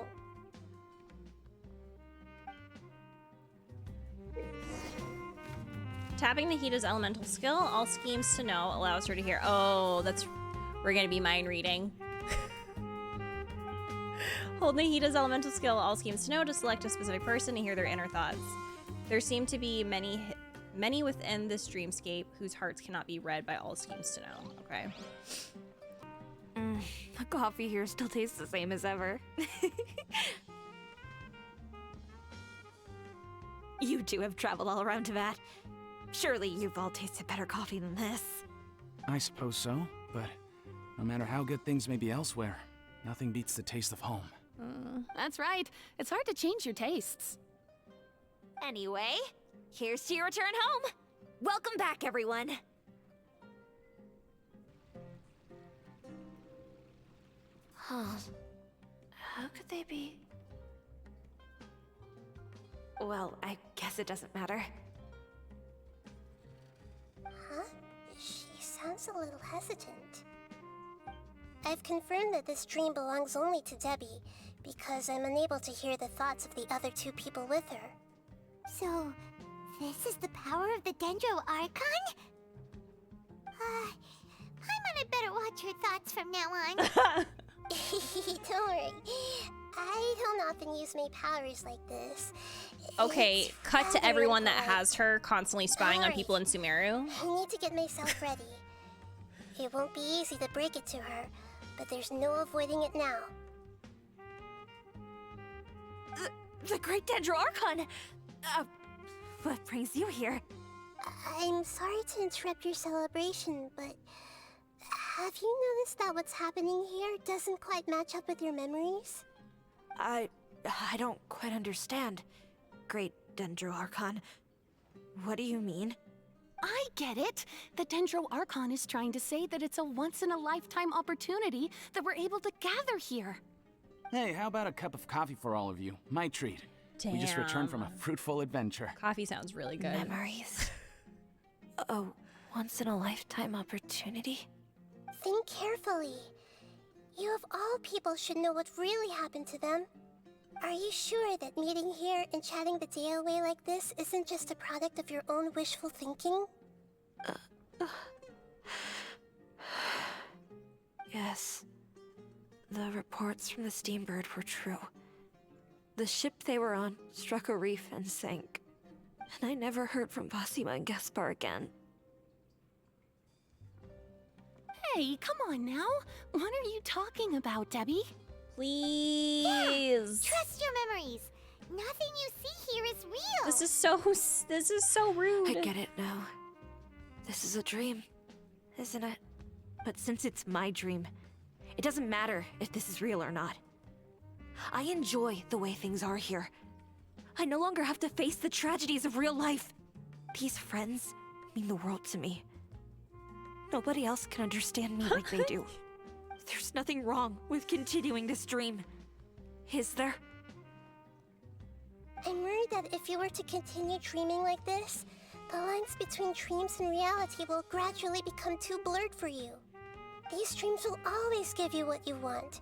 Tapping Nahida's elemental skill, all schemes to know allows her to hear. Oh, that's We're gonna be mind reading. Hold Nahida's elemental skill, all schemes to know, to select a specific person and hear their inner thoughts. There seem to be many within this dreamscape whose hearts cannot be read by all schemes to know. Okay. The coffee here still tastes the same as ever. You two have traveled all around Teyvat. Surely you've all tasted better coffee than this. I suppose so, but no matter how good things may be elsewhere, nothing beats the taste of home. That's right. It's hard to change your tastes. Anyway, here's to your return home. Welcome back, everyone. Huh. How could they be? Well, I guess it doesn't matter. Huh? She sounds a little hesitant. I've confirmed that this dream belongs only to Debbie, because I'm unable to hear the thoughts of the other two people with her. So, this is the power of the Dendro Archon? Paimon had better watch her thoughts from now on. Don't worry. I don't often use my powers like this. Okay, It's cut to rather everyone that important. has her constantly spying on people in Sumeru. I need to get myself ready. It won't be easy to break it to her, but there's no avoiding it now. The Great Dendro Archon! What brings you here? I'm sorry to interrupt your celebration, but have you noticed that what's happening here doesn't quite match up with your memories? I don't quite understand. Great Dendro Archon. What do you mean? I get it. The Dendro Archon is trying to say that it's a once-in-a-lifetime opportunity that we're able to gather here. Hey, how about a cup of coffee for all of you? My treat. We just returned from a fruitful adventure. Coffee sounds really good. Memories. A once-in-a-lifetime opportunity? Think carefully. You of all people should know what really happened to them. Are you sure that meeting here and chatting the day away like this isn't just a product of your own wishful thinking? Yes. The reports from the Steambird were true. The ship they were on struck a reef and sank. And I never heard from Basima and Gaspar again. Hey, come on now. What are you talking about, Debbie? Please. Yeah, trust your memories. Nothing you see here is real. This is so rude. I get it now. This is a dream, isn't it? But since it's my dream, it doesn't matter if this is real or not. I enjoy the way things are here. I no longer have to face the tragedies of real life. These friends mean the world to me. Nobody else can understand me like they do. There's nothing wrong with continuing this dream. Is there? I'm worried that if you were to continue dreaming like this, the lines between dreams and reality will gradually become too blurred for you. These dreams will always give you what you want,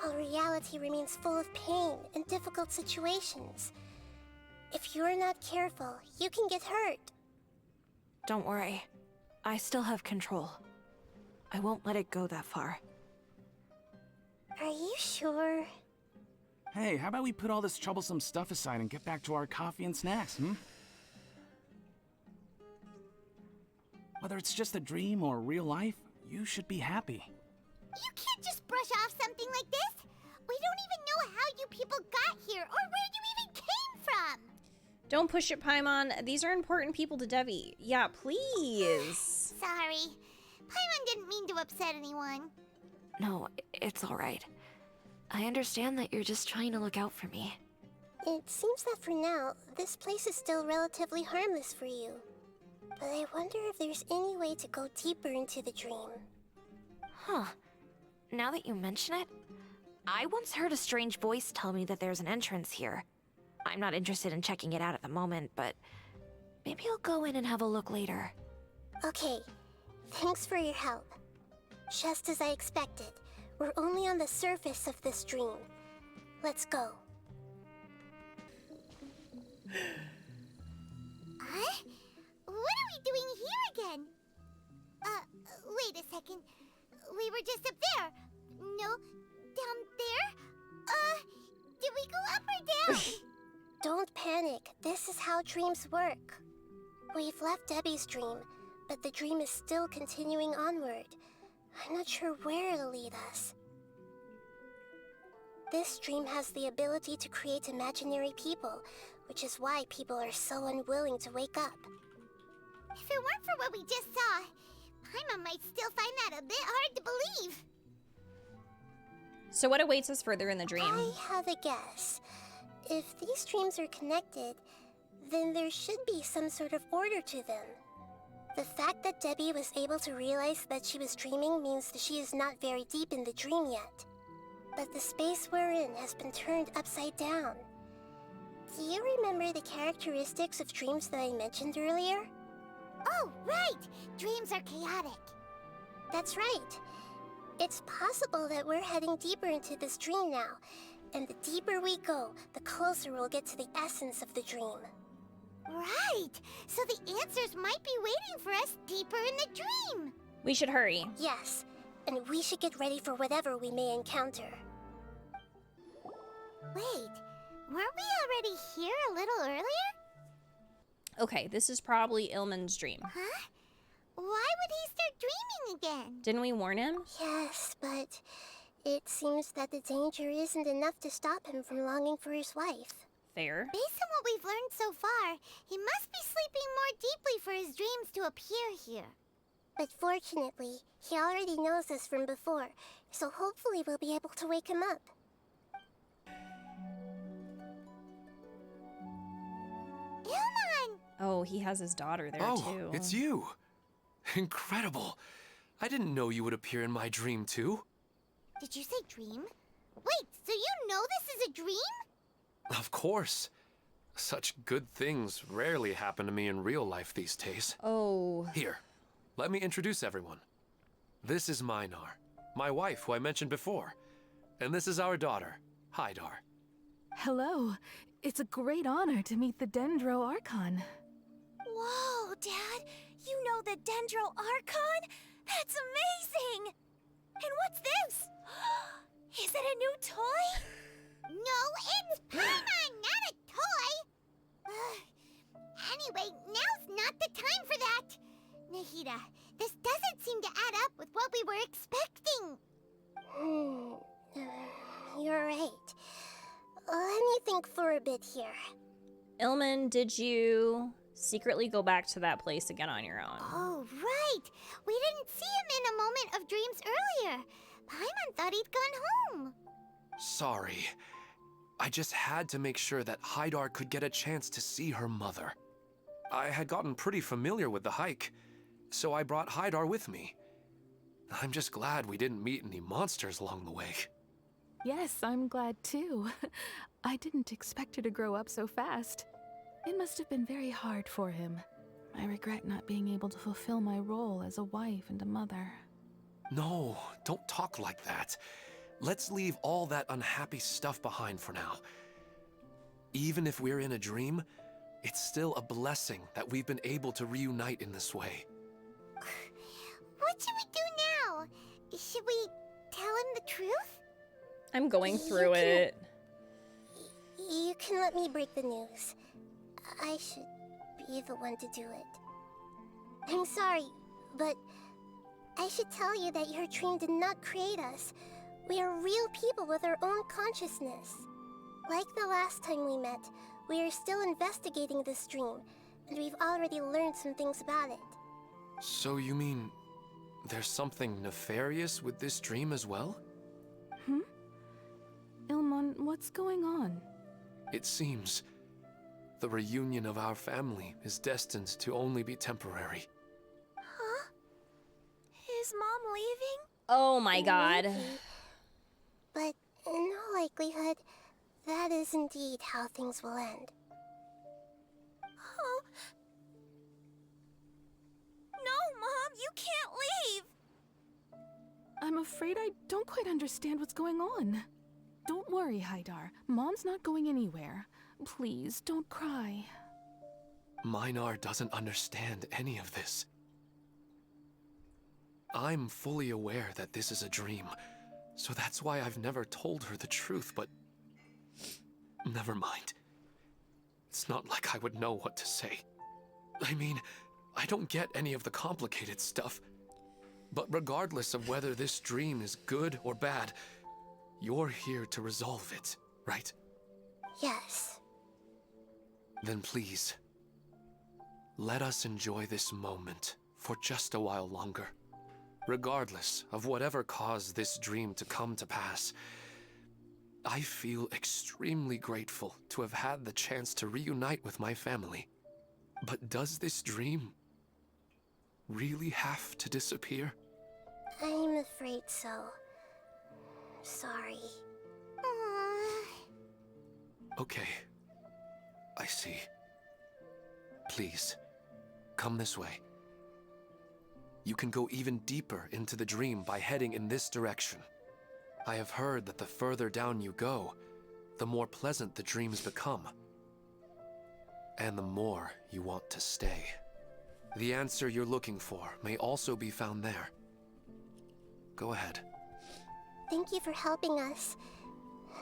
while reality remains full of pain and difficult situations. If you're not careful, you can get hurt. Don't worry. I still have control. I won't let it go that far. Are you sure? Hey, how about we put all this troublesome stuff aside and get back to our coffee and snacks, Whether it's just a dream or real life, you should be happy. You can't just brush off something like this. We don't even know how you people got here or where you even came from. Don't push it, Paimon. These are important people to Debbie. Yeah, please. Sorry. Paimon didn't mean to upset anyone. No, it's all right. I understand that you're just trying to look out for me. It seems that for now, this place is still relatively harmless for you. But I wonder if there's any way to go deeper into the dream. Huh. Now that you mention it, I once heard a strange voice tell me that there's an entrance here. I'm not interested in checking it out at the moment, but maybe I'll go in and have a look later. Okay, thanks for your help. Just as I expected, we're only on the surface of this dream. Let's go. Huh? What are we doing here again? Wait a second. we were just up there. No, down there? Did we go up or down? Don't panic. This is how dreams work. We've left Debbie's dream, but the dream is still continuing onward. I'm not sure where it'll lead us. This dream has the ability to create imaginary people, which is why people are so unwilling to wake up. If it weren't for what we just saw, Paimon might still find that a bit hard to believe. So what awaits us further in the dream? I have a guess. If these dreams are connected, then there should be some sort of order to them. The fact that Debbie was able to realize that she was dreaming means that she is not very deep in the dream yet. But the space we're in has been turned upside down. Do you remember the characteristics of dreams that I mentioned earlier? Oh, right! Dreams are chaotic. That's right. It's possible that we're heading deeper into this dream now, and the deeper we go, the closer we'll get to the essence of the dream. Right! So the answers might be waiting for us deeper in the dream! We should hurry. Yes, and we should get ready for whatever we may encounter. Wait, weren't we already here a little earlier? Okay, this is probably Ilman's dream. Huh? Why would he start dreaming again? Didn't we warn him? Yes, but it seems that the danger isn't enough to stop him from longing for his wife. Fair. Based on what we've learned so far, he must be sleeping more deeply for his dreams to appear here. But fortunately, he already knows us from before, so hopefully we'll be able to wake him up. Ilman! Oh, he has his daughter there too. Oh, it's you! Incredible! I didn't know you would appear in my dream too. Did you say dream? Wait, so you know this is a dream? Of course. Such good things rarely happen to me in real life these days. Oh. Here, let me introduce everyone. This is Minar, my wife who I mentioned before. And this is our daughter, Hydar. Hello. It's a great honor to meet the Dendro Archon. Whoa, Dad! You know the Dendro Archon? That's amazing! And what's this? Is it a new toy? No, it's Paimon, not a toy! Anyway, now's not the time for that! Nahida, this doesn't seem to add up with what we were expecting. You're right. Let me think for a bit here. Ilman, did you secretly go back to that place again on your own? Oh, right! We didn't see him in a moment of dreams earlier. Paimon thought he'd gone home. Sorry. I just had to make sure that Hydar could get a chance to see her mother. I had gotten pretty familiar with the hike, so I brought Hydar with me. I'm just glad we didn't meet any monsters along the way. Yes, I'm glad too. I didn't expect her to grow up so fast. It must have been very hard for him. I regret not being able to fulfill my role as a wife and a mother. No, don't talk like that. Let's leave all that unhappy stuff behind for now. Even if we're in a dream, it's still a blessing that we've been able to reunite in this way. What should we do now? Should we tell him the truth? I'm going through it. You can let me break the news. I should be the one to do it. I'm sorry, but I should tell you that your dream did not create us. We are real people with our own consciousness. Like the last time we met, we are still investigating this dream, and we've already learned some things about it. So you mean there's something nefarious with this dream as well? Ilman, what's going on? It seems the reunion of our family is destined to only be temporary. Huh? Is Mom leaving? Oh my god. Maybe. But in all likelihood, that is indeed how things will end. Oh. No, Mom, you can't leave! I'm afraid I don't quite understand what's going on. Don't worry, Hydar. Mom's not going anywhere. Please, don't cry. Minar doesn't understand any of this. I'm fully aware that this is a dream, so that's why I've never told her the truth, but... Never mind. It's not like I would know what to say. I mean, I don't get any of the complicated stuff. But regardless of whether this dream is good or bad, you're here to resolve it, right? Yes. Then please, let us enjoy this moment for just a while longer. Regardless of whatever caused this dream to come to pass, I feel extremely grateful to have had the chance to reunite with my family. But does this dream really have to disappear? I'm afraid so. Sorry. Okay. I see. Please, come this way. You can go even deeper into the dream by heading in this direction. I have heard that the further down you go, the more pleasant the dreams become. And the more you want to stay. The answer you're looking for may also be found there. Go ahead. Thank you for helping us.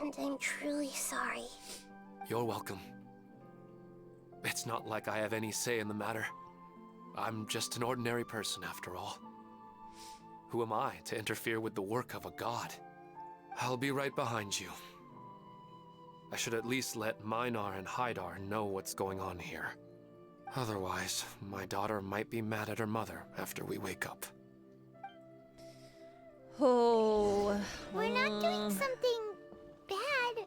And I'm truly sorry. You're welcome. It's not like I have any say in the matter. I'm just an ordinary person after all. Who am I to interfere with the work of a god? I'll be right behind you. I should at least let Minar and Haidar know what's going on here. Otherwise, my daughter might be mad at her mother after we wake up. Oh. We're not doing something bad,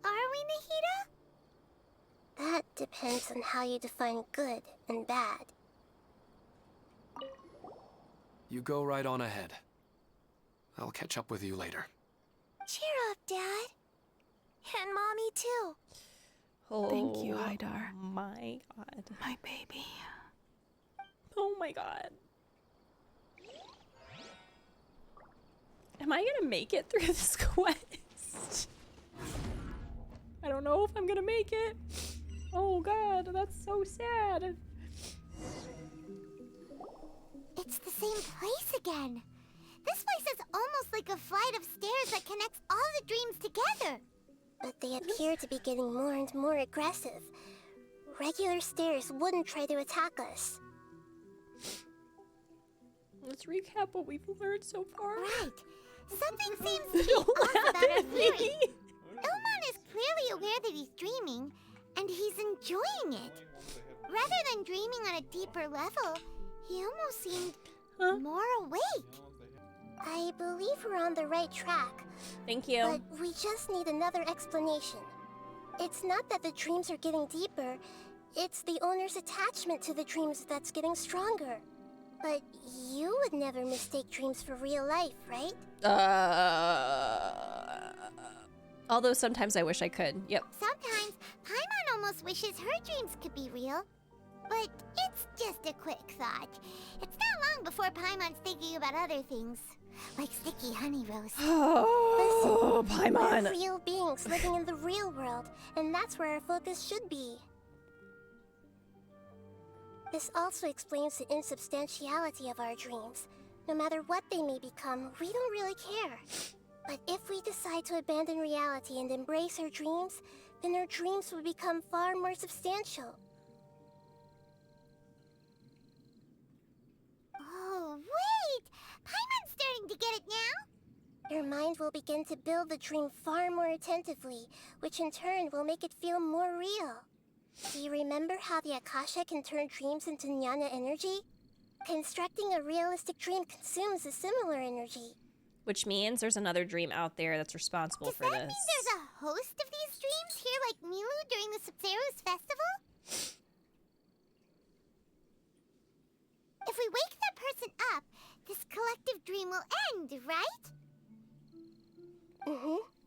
are we, Nahida? That depends on how you define good and bad. You go right on ahead. I'll catch up with you later. Cheer up, Dad. And Mommy, too. Oh, Thank you, Haidar. My god. My baby. Oh my god. Am I gonna make it through this quest? I don't know if I'm gonna make it. Oh god, that's so sad. It's the same place again. This place is almost like a flight of stairs that connects all the dreams together. But they appear to be getting more and more aggressive. Regular stairs wouldn't try to attack us. Let's recap what we've learned so far. Right. Something seems to be off about our theory. Ilmon is clearly aware that he's dreaming, and he's enjoying it. Rather than dreaming on a deeper level, he almost seemed more awake. I believe we're on the right track. Thank you. But we just need another explanation. It's not that the dreams are getting deeper, it's the owner's attachment to the dreams that's getting stronger. But you would never mistake dreams for real life, right? Although sometimes I wish I could. Yep. Sometimes, Paimon almost wishes her dreams could be real. But it's just a quick thought. It's not long before Paimon's thinking about other things. Like sticky honey roast. Oh, Listen, Paimon. we're real beings living in the real world, and that's where our focus should be. This also explains the insubstantiality of our dreams. No matter what they may become, we don't really care. But if we decide to abandon reality and embrace our dreams, then our dreams would become far more substantial. Oh, wait! Paimon's starting to get it now? Your mind will begin to build the dream far more attentively, which in turn will make it feel more real. Do you remember how the Akasha can turn dreams into jnana energy? Constructing a realistic dream consumes a similar energy. Which means there's another dream out there that's responsible Does for that this. mean there's a host of these dreams here like Milu during the Sub-Zero's festival? If we wake that person up, this collective dream will end, right?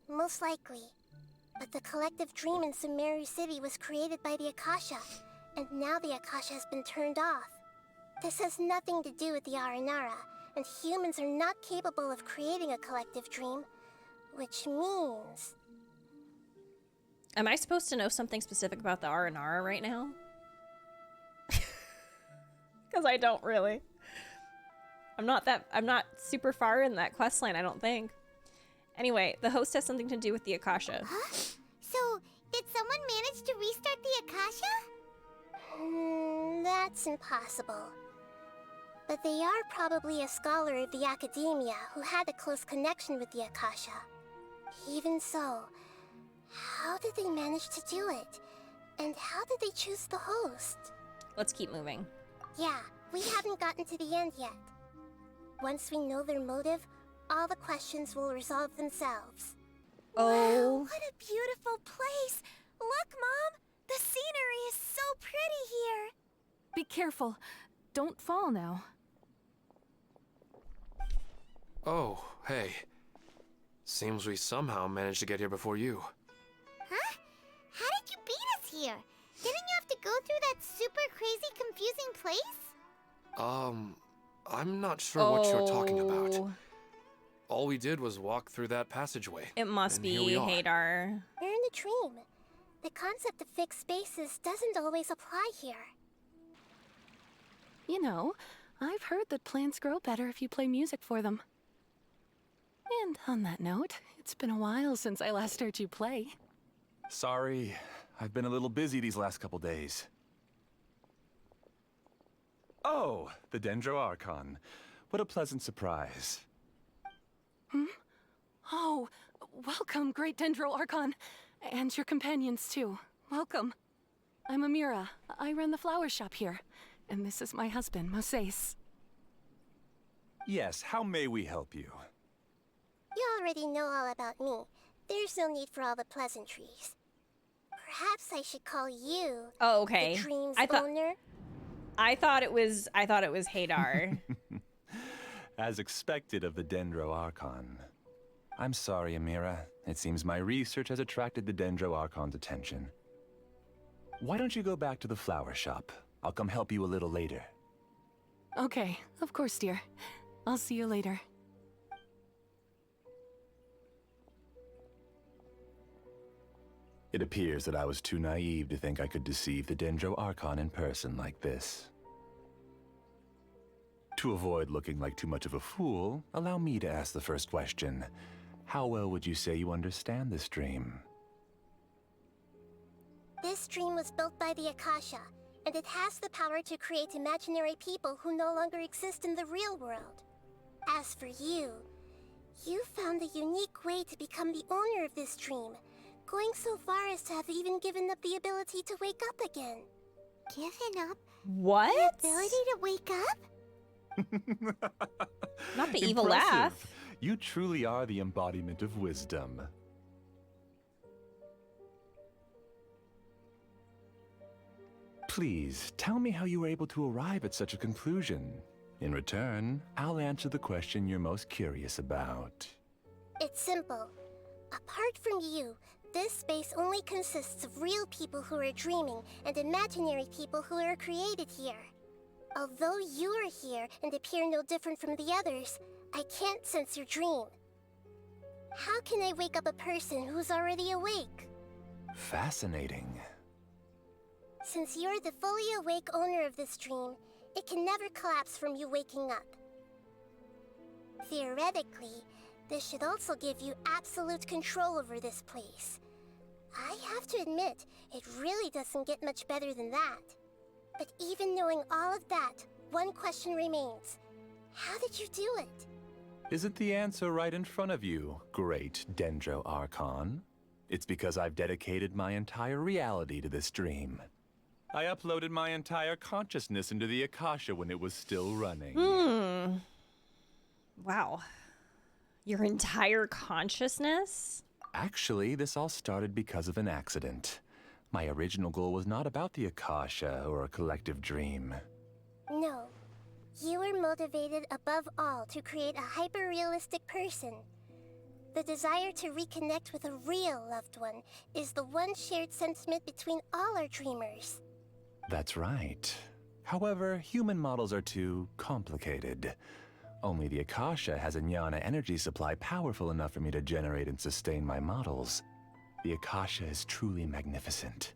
Most likely. But the collective dream in Sumeru City was created by the Akasha, and now the Akasha has been turned off. This has nothing to do with the Aranara, and humans are not capable of creating a collective dream, which means... Am I supposed to know something specific about the Aranara right now? Because I don't really. I'm not super far in that quest line, I don't think. Anyway, the host has something to do with the Akasha. Huh? So, did someone manage to restart the Akasha? That's impossible. But they are probably a scholar of the academia who had a close connection with the Akasha. Even so, how did they manage to do it? And how did they choose the host? Let's keep moving. Yeah, we haven't gotten to the end yet. Once we know their motive, all the questions will resolve themselves. Oh. Wow, what a beautiful place! Look, Mom! The scenery is so pretty here! Be careful. Don't fall now. Oh, hey. Seems we somehow managed to get here before you. Huh? How did you beat us here? Didn't you have to go through that super crazy confusing place? I'm not sure what you're talking about. Oh. All we did was walk through that passageway. It must be Hadar. We're in a dream. The concept of fixed spaces doesn't always apply here. You know, I've heard that plants grow better if you play music for them. And on that note, it's been a while since I last heard you play. Sorry, I've been a little busy these last couple days. Oh, the Dendro Archon. What a pleasant surprise. Oh, welcome, Great Dendro Archon. And your companions, too. Welcome. I'm Amira. I run the flower shop here. And this is my husband, Moses. Yes, how may we help you? You already know all about me. There's no need for all the pleasantries. Perhaps I should call you okay. The dream's I owner? I thought it was Hadar. As expected of the Dendro Archon. I'm sorry, Amira. It seems my research has attracted the Dendro Archon's attention. Why don't you go back to the flower shop? I'll come help you a little later. Okay, of course, dear. I'll see you later. It appears that I was too naive to think I could deceive the Dendro Archon in person like this. To avoid looking like too much of a fool, allow me to ask the first question. How well would you say you understand this dream? This dream was built by the Akasha, and it has the power to create imaginary people who no longer exist in the real world. As for you, you found a unique way to become the owner of this dream, going so far as to have even given up the ability to wake up again. Given up? What? The ability to wake up? Not the evil laugh. You truly are the embodiment of wisdom. Please, tell me how you were able to arrive at such a conclusion. In return, I'll answer the question you're most curious about. It's simple. Apart from you, this space only consists of real people who are dreaming and imaginary people who are created here. Although you are here and appear no different from the others, I can't sense your dream. How can I wake up a person who's already awake? Fascinating. Since you're the fully awake owner of this dream, it can never collapse from you waking up. Theoretically, this should also give you absolute control over this place. I have to admit, it really doesn't get much better than that. But even knowing all of that, one question remains. How did you do it? Isn't the answer right in front of you, great Dendro Archon? It's because I've dedicated my entire reality to this dream. I uploaded my entire consciousness into the Akasha when it was still running. Wow. Your entire consciousness? Actually, this all started because of an accident. My original goal was not about the Akasha or a collective dream. No. You were motivated above all to create a hyper-realistic person. The desire to reconnect with a real loved one is the one shared sentiment between all our dreamers. That's right. However, human models are too complicated. Only the Akasha has a jnana energy supply powerful enough for me to generate and sustain my models. The Akasha is truly magnificent.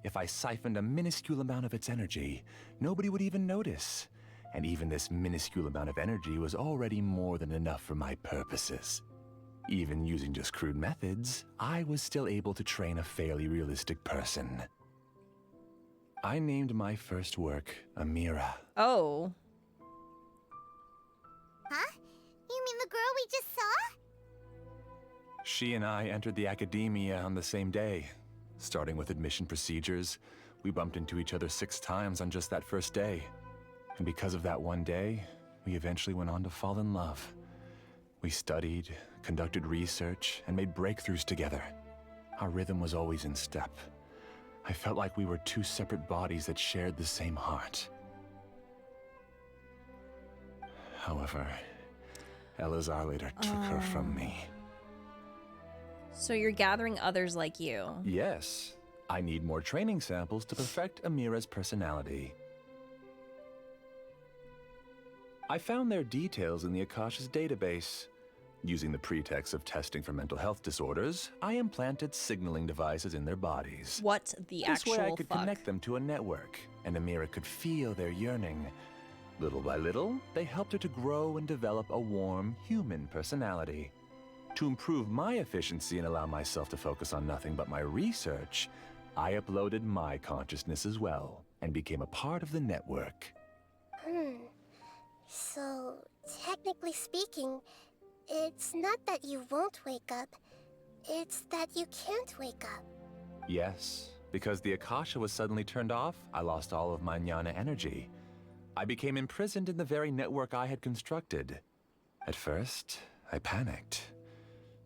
If I siphoned a minuscule amount of its energy, nobody would even notice. and even this minuscule amount of energy was already more than enough for my purposes. Even using just crude methods, I was still able to train a fairly realistic person. I named my first work Amira. Oh. Huh? You mean the girl we just saw? She and I entered the academia on the same day. Starting with admission procedures, we bumped into each other 6 times on just that first day. And because of that one day, we eventually went on to fall in love. We studied, conducted research, and made breakthroughs together. Our rhythm was always in step. I felt like we were 2 separate bodies that shared the same heart. However, Elazar later took her from me. So you're gathering others like you. Yes, I need more training samples to perfect Amira's personality. I found their details in the Akasha's database. Using the pretext of testing for mental health disorders, I implanted signaling devices in their bodies. What the This actual way I could fuck? connect them to a network, and Amira could feel their yearning. Little by little, they helped her to grow and develop a warm, human personality. To improve my efficiency and allow myself to focus on nothing but my research, I uploaded my consciousness as well, and became a part of the network. So, technically speaking, it's not that you won't wake up, it's that you can't wake up. Yes, because the Akasha was suddenly turned off, I lost all of my jnana energy. I became imprisoned in the very network I had constructed. At first, I panicked.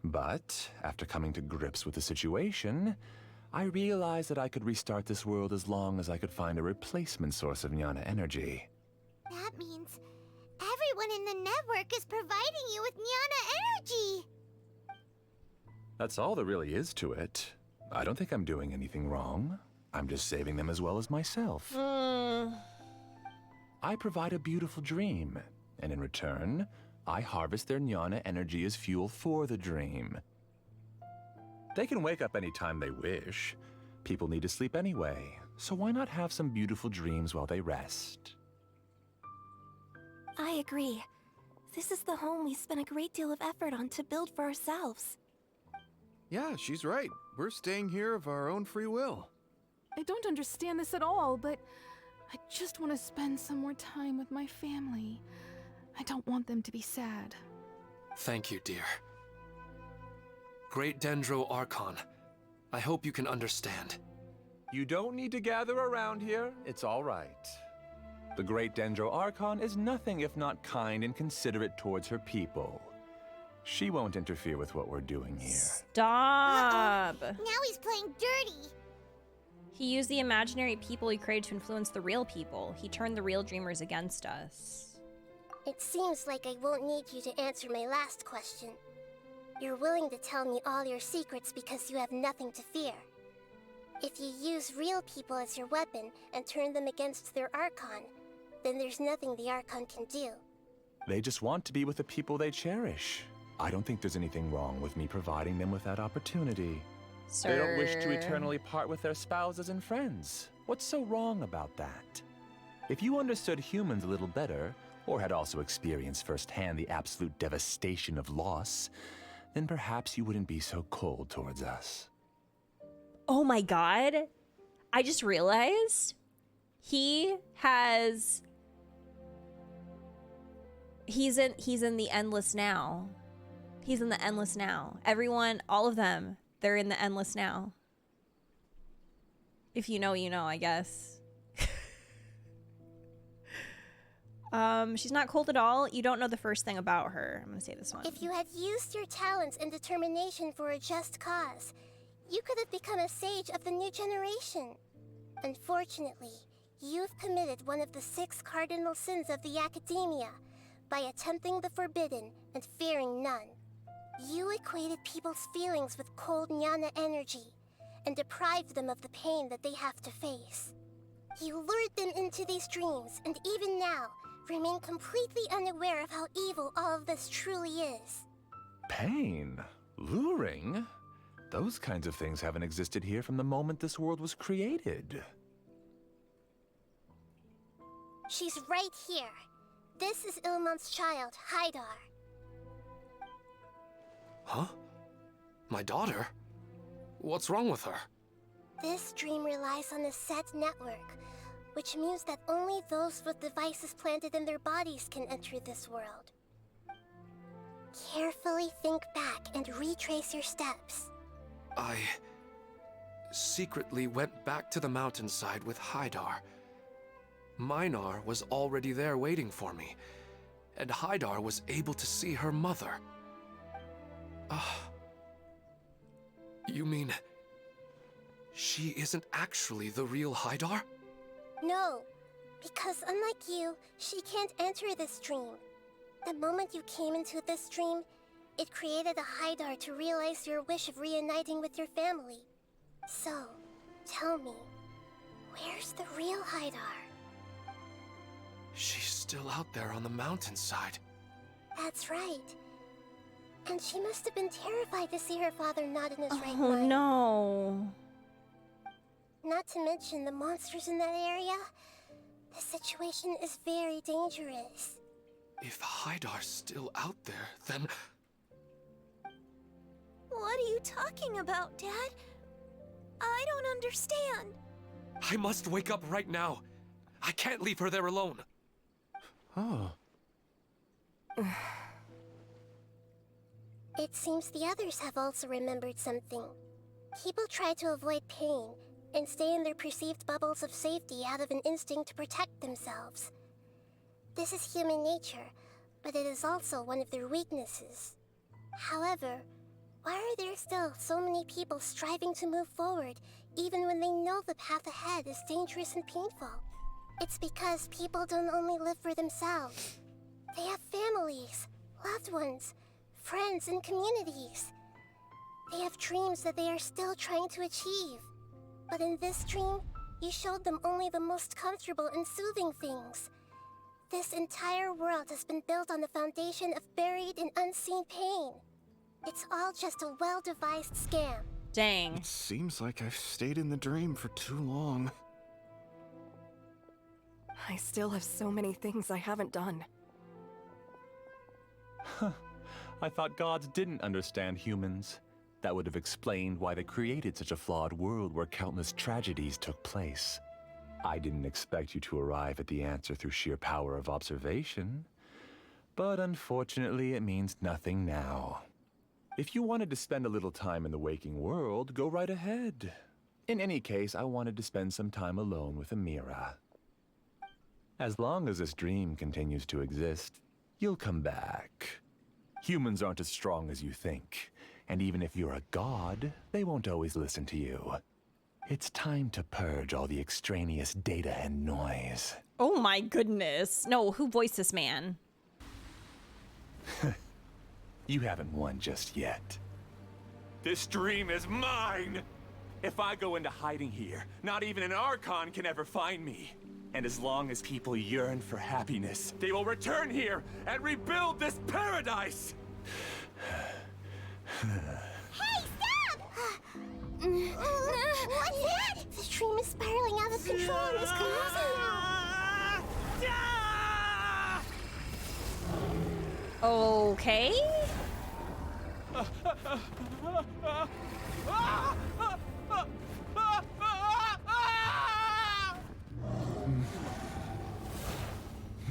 But, after coming to grips with the situation, I realized that I could restart this world as long as I could find a replacement source of jnana energy. That means everyone in the network is providing you with jnana energy! That's all there really is to it. I don't think I'm doing anything wrong. I'm just saving them as well as myself. I provide a beautiful dream, and in return, I harvest their jnana energy as fuel for the dream. They can wake up anytime they wish. People need to sleep anyway, so why not have some beautiful dreams while they rest? I agree. This is the home we spent a great deal of effort on to build for ourselves. Yeah, she's right. We're staying here of our own free will. I don't understand this at all, but I just want to spend some more time with my family. I don't want them to be sad. Thank you, dear. Great Dendro Archon, I hope you can understand. You don't need to gather around here. It's all right. The Great Dendro Archon is nothing if not kind and considerate towards her people. She won't interfere with what we're doing here. Stop! Now he's playing dirty! He used the imaginary people he created to influence the real people. He turned the real dreamers against us. It seems like I won't need you to answer my last question. You're willing to tell me all your secrets because you have nothing to fear. If you use real people as your weapon and turn them against their Archon, then there's nothing the Archon can do. They just want to be with the people they cherish. I don't think there's anything wrong with me providing them with that opportunity. Sir. They don't wish to eternally part with their spouses and friends. What's so wrong about that? If you understood humans a little better, or had also experienced firsthand the absolute devastation of loss, then perhaps you wouldn't be so cold towards us. Oh my god. I just realized he's in the endless now. He's in the endless now. Everyone, all of them, they're in the endless now. If you know, you know, I guess. She's not cold at all. You don't know the first thing about her. I'm gonna say this one. If you had used your talents and determination for a just cause, you could have become a sage of the new generation. Unfortunately, you've committed one of the 6 cardinal sins of the Academia by attempting the forbidden and fearing none. You equated people's feelings with cold jnana energy and deprived them of the pain that they have to face. You lured them into these dreams and even now remain completely unaware of how evil all of this truly is. Pain? Luring? Those kinds of things haven't existed here from the moment this world was created. She's right here. This is Ilmon's child, Haidar. Huh? My daughter? What's wrong with her? This dream relies on a set network, which means that only those with devices planted in their bodies can enter this world. Carefully think back and retrace your steps. I secretly went back to the mountainside with Haidar. Minar was already there waiting for me, and Haidar was able to see her mother. You mean she isn't actually the real Haidar? No, because unlike you, she can't enter this dream. The moment you came into this dream, it created a Haidar to realize your wish of reuniting with your family. So, tell me, where's the real Haidar? She's still out there on the mountainside. That's right. And she must have been terrified to see her father not in his right Oh mind. no. Not to mention the monsters in that area. The situation is very dangerous. If Haidar's still out there, then... What are you talking about, Dad? I don't understand. I must wake up right now. I can't leave her there alone. Oh. It seems the others have also remembered something. People try to avoid pain and stay in their perceived bubbles of safety out of an instinct to protect themselves. This is human nature, but it is also one of their weaknesses. However, why are there still so many people striving to move forward, even when they know the path ahead is dangerous and painful? It's because people don't only live for themselves. They have families, loved ones, friends, and communities. They have dreams that they are still trying to achieve. But in this dream, you showed them only the most comfortable and soothing things. This entire world has been built on the foundation of buried and unseen pain. It's all just a well-devised scam. Dang. It seems like I've stayed in the dream for too long. I still have so many things I haven't done. Huh. I thought gods didn't understand humans. That would have explained why they created such a flawed world where countless tragedies took place. I didn't expect you to arrive at the answer through sheer power of observation. But unfortunately, it means nothing now. If you wanted to spend a little time in the waking world, go right ahead. In any case, I wanted to spend some time alone with Amira. As long as this dream continues to exist, you'll come back. Humans aren't as strong as you think, and even if you're a god, they won't always listen to you. It's time to purge all the extraneous data and noise. Oh my goodness. No, who voiced this man? You haven't won just yet. This dream is mine! If I go into hiding here, not even an Archon can ever find me. And as long as people yearn for happiness, they will return here and rebuild this paradise! Hey, stop! What's that? The dream is spiraling out of control and is collapsing now. Okay.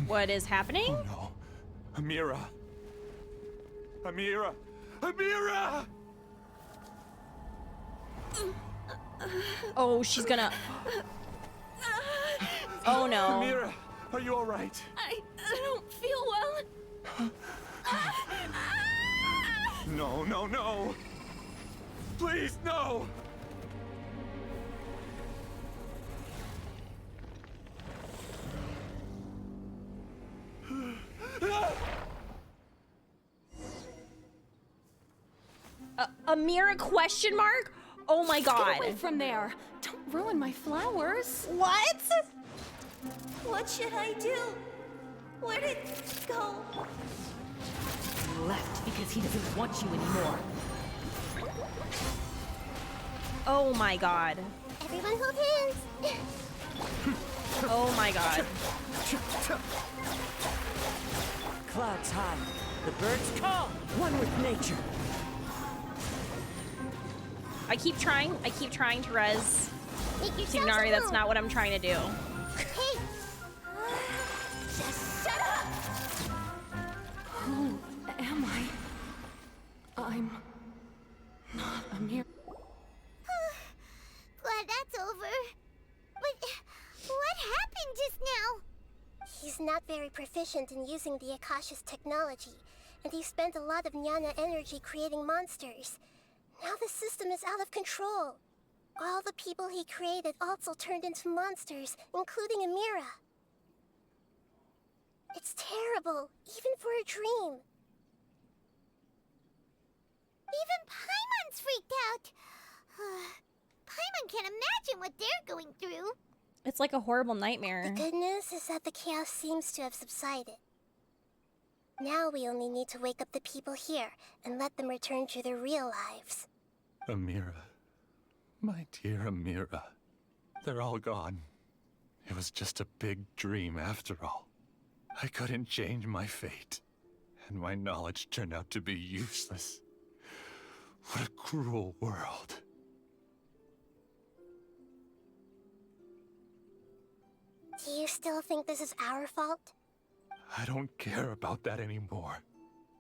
What is happening? Oh no. Amira. Amira. Amira! Oh, she's gonna... Oh no. Amira, are you alright? I don't feel well. No, no, no! Please, no! Amira question mark? Oh my god. Get away from there. Don't ruin my flowers. What? What should I do? Where did it go? He left because he doesn't want you anymore. Oh my god. Everyone hold hands. Oh my god. clouds high, the birds call, one with nature. I keep trying to res Tignari, that's not what I'm trying to do. Hey! Just shut up! Who am I? I'm not a mere... Glad that's over. But what happened just now? He's not very proficient in using the Akasha's technology, and he spent a lot of Jnana energy creating monsters. Now the system is out of control. All the people he created also turned into monsters, including Amira. It's terrible, even for a dream. Even Paimon's freaked out. Paimon can't imagine what they're going through. It's like a horrible nightmare. The good news is that the chaos seems to have subsided. Now we only need to wake up the people here and let them return to their real lives. Amira. My dear Amira. They're all gone. It was just a big dream after all. I couldn't change my fate, and my knowledge turned out to be useless. What a cruel world. Do you still think this is our fault? I don't care about that anymore.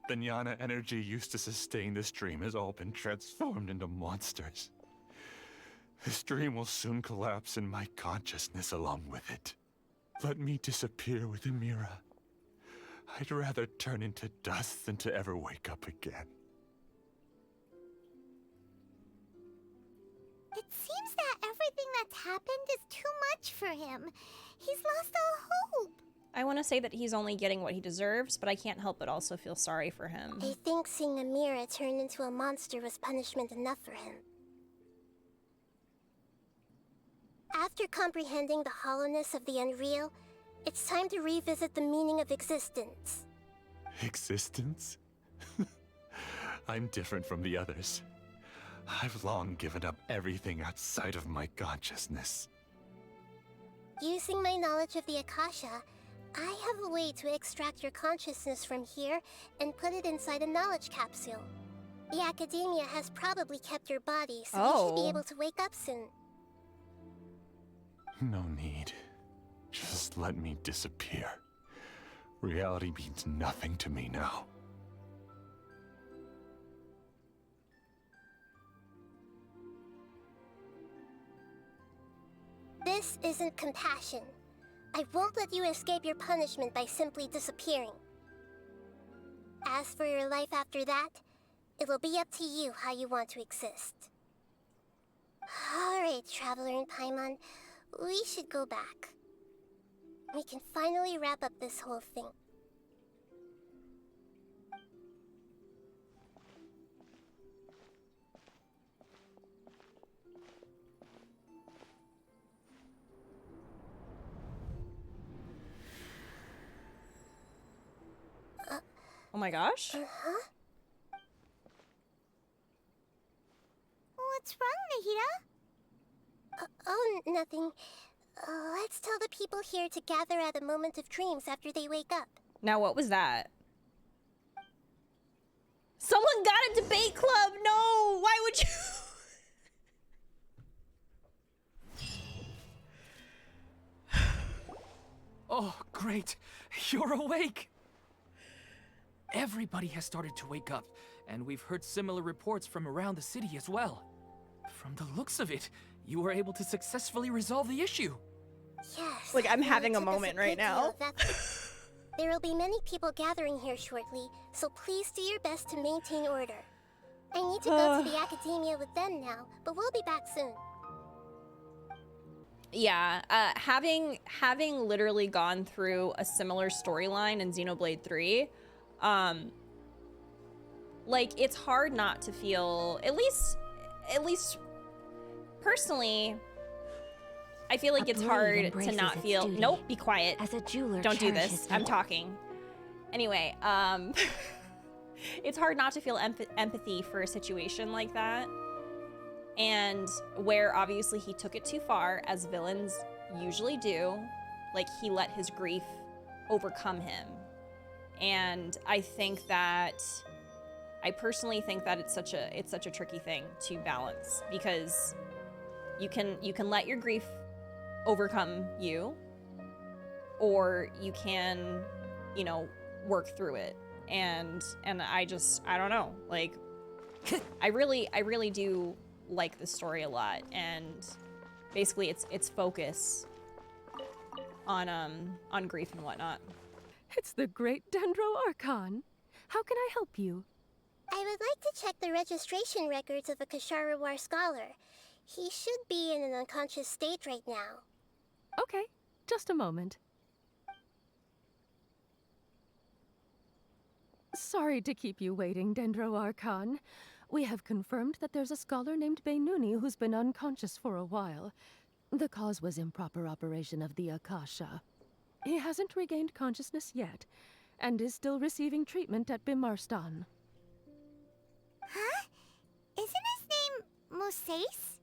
The Jnana energy used to sustain this dream has all been transformed into monsters. This dream will soon collapse and my consciousness along with it. Let me disappear with Amira. I'd rather turn into dust than to ever wake up again. It seems that everything that's happened is too much for him. He's lost all hope. I want to say that he's only getting what he deserves, but I can't help but also feel sorry for him. I think seeing Amira turn into a monster was punishment enough for him. After comprehending the hollowness of the unreal, it's time to revisit the meaning of existence. Existence? I'm different from the others. I've long given up everything outside of my consciousness. Using my knowledge of the Akasha, I have a way to extract your consciousness from here and put it inside a knowledge capsule. The Academia has probably kept your body, so you should be able to wake up soon. No need. Just let me disappear. Reality means nothing to me now. This isn't compassion. I won't let you escape your punishment by simply disappearing. As for your life after that, it'll be up to you how you want to exist. Alright, Traveler and Paimon, we should go back. We can finally wrap up this whole thing. Oh my gosh. Uh-huh. What's wrong, Nahida? Oh, nothing. Let's tell the people here to gather at a moment of dreams after they wake up. Now, what was that? Someone got a debate club! No! Why would you? Oh, great. You're awake. Everybody has started to wake up, and we've heard similar reports from around the city as well. From the looks of it, you were able to successfully resolve the issue. Yes. Like, I'm having a moment right now. There will be many people gathering here shortly, so please do your best to maintain order. I need to go to the Academia with them now, but we'll be back soon. Yeah, having literally gone through a similar storyline in Xenoblade 3, like, it's hard not to feel, at least personally, I feel like it's hard to not feel, nope, be quiet. As a jeweler, don't do this, I'm talking. Anyway, it's hard not to feel empathy for a situation like that. And where obviously he took it too far, as villains usually do, like he let his grief overcome him. And I personally think that it's such a tricky thing to balance, because you can let your grief overcome you, or you can, work through it. And I don't know, like, I really do like the story a lot, and basically its focus on grief and whatnot. It's the great Dendro Archon. How can I help you? I would like to check the registration records of a Kasharawar scholar. He should be in an unconscious state right now. Okay, just a moment. Sorry to keep you waiting, Dendro Archon. We have confirmed that there's a scholar named Beinuni who's been unconscious for a while. The cause was improper operation of the Akasha. He hasn't regained consciousness yet, and is still receiving treatment at Bimarstan. Huh? Isn't his name Moses?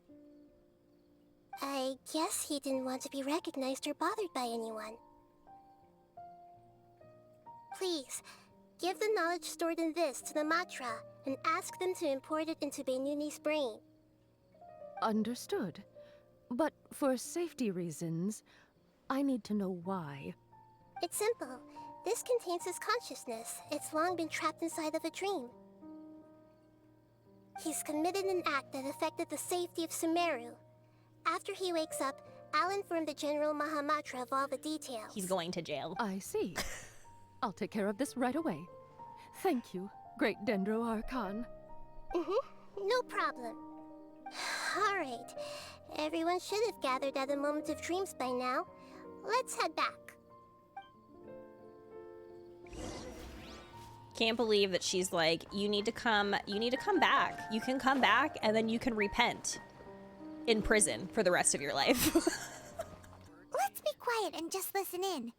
I guess he didn't want to be recognized or bothered by anyone. Please, give the knowledge stored in this to the Matra and ask them to import it into Beinuni's brain. Understood. But for safety reasons, I need to know why. It's simple. This contains his consciousness. It's long been trapped inside of a dream. He's committed an act that affected the safety of Sumeru. After he wakes up, I'll inform the General Mahamatra of all the details. He's going to jail. I see. I'll take care of this right away. Thank you, great Dendro Archon. No problem. Alright. Everyone should have gathered at a moment of dreams by now. Let's head back. Can't believe that she's like, you need to come back. You can come back, and then you can repent in prison for the rest of your life. Let's be quiet and just listen in.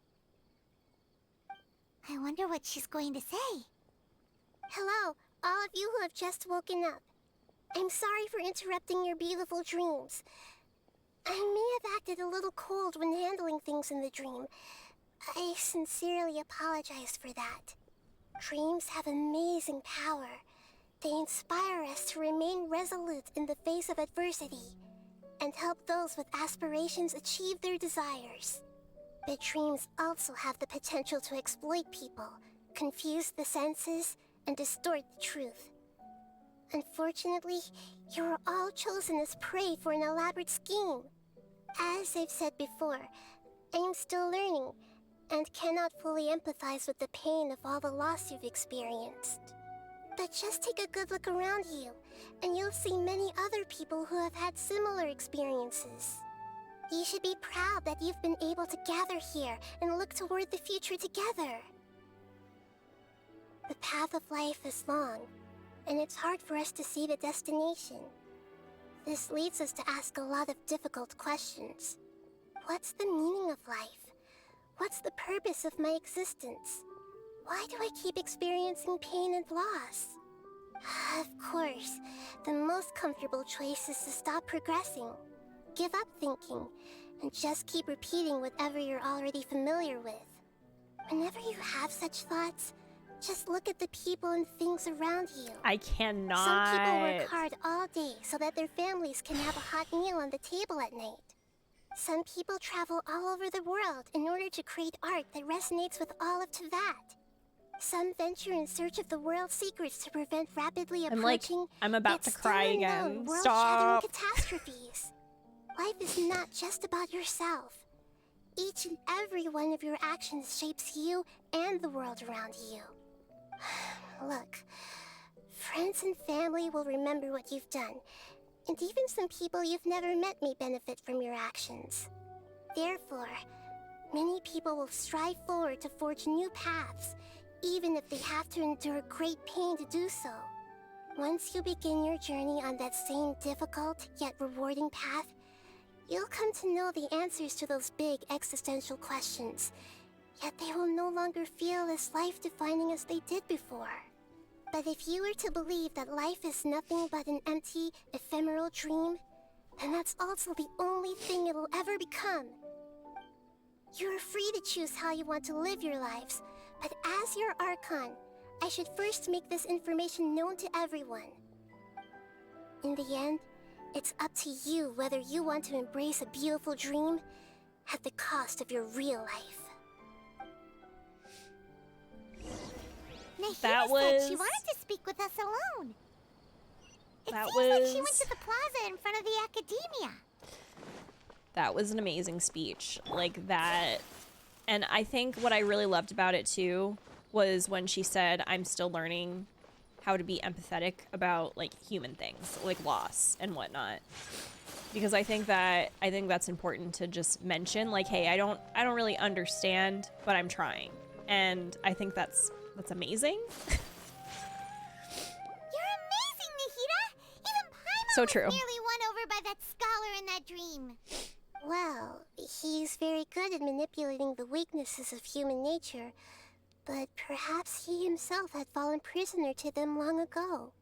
I wonder what she's going to say. Hello, all of you who have just woken up. I'm sorry for interrupting your beautiful dreams. I may have acted a little cold when handling things in the dream. I sincerely apologize for that. Dreams have amazing power. They inspire us to remain resolute in the face of adversity and help those with aspirations achieve their desires. But dreams also have the potential to exploit people, confuse the senses, and distort the truth. Unfortunately, you are all chosen as prey for an elaborate scheme. As I've said before, I am still learning and cannot fully empathize with the pain of all the loss you've experienced. But just take a good look around you, and you'll see many other people who have had similar experiences. You should be proud that you've been able to gather here and look toward the future together. The path of life is long, and it's hard for us to see the destination. This leads us to ask a lot of difficult questions. What's the meaning of life? What's the purpose of my existence? Why do I keep experiencing pain and loss? Of course, the most comfortable choice is to stop progressing. Give up thinking, and just keep repeating whatever you're already familiar with. Whenever you have such thoughts, just look at the people and things around you. I cannot. Some people work hard all day so that their families can have a hot meal on the table at night. Some people travel all over the world in order to create art that resonates with all of Teyvat. Some venture in search of the world's secrets to prevent rapidly approaching, I'm about to cry again. Stop. World-shattering catastrophes. Life is not just about yourself. Each and every one of your actions shapes you and the world around you. Look, friends and family will remember what you've done, and even some people you've never met may benefit from your actions. Therefore, many people will strive forward to forge new paths, even if they have to endure great pain to do so. Once you begin your journey on that same difficult yet rewarding path, you'll come to know the answers to those big existential questions, yet they will no longer feel as life-defining as they did before. But if you were to believe that life is nothing but an empty, ephemeral dream, then that's also the only thing it'll ever become. You're free to choose how you want to live your lives, But as your Archon, I should first make this information known to everyone. In the end, it's up to you whether you want to embrace a beautiful dream at the cost of your real life. Nahida That said she was- wanted to speak with us alone. It That seems like she went was- to the plaza in front of the academia. That was an amazing speech. Like that. And I think what I really loved about it too was when she said, I'm still learning how to be empathetic about like human things, like loss and whatnot. Because I think that's important to just mention, like, hey, I don't really understand, but I'm trying. And I think that's amazing. You're amazing, Nahida! Even Paimon So was true. nearly won over by that scholar in that dream. Well, he's very good at manipulating the weaknesses of human nature, but perhaps he himself had fallen prisoner to them long ago.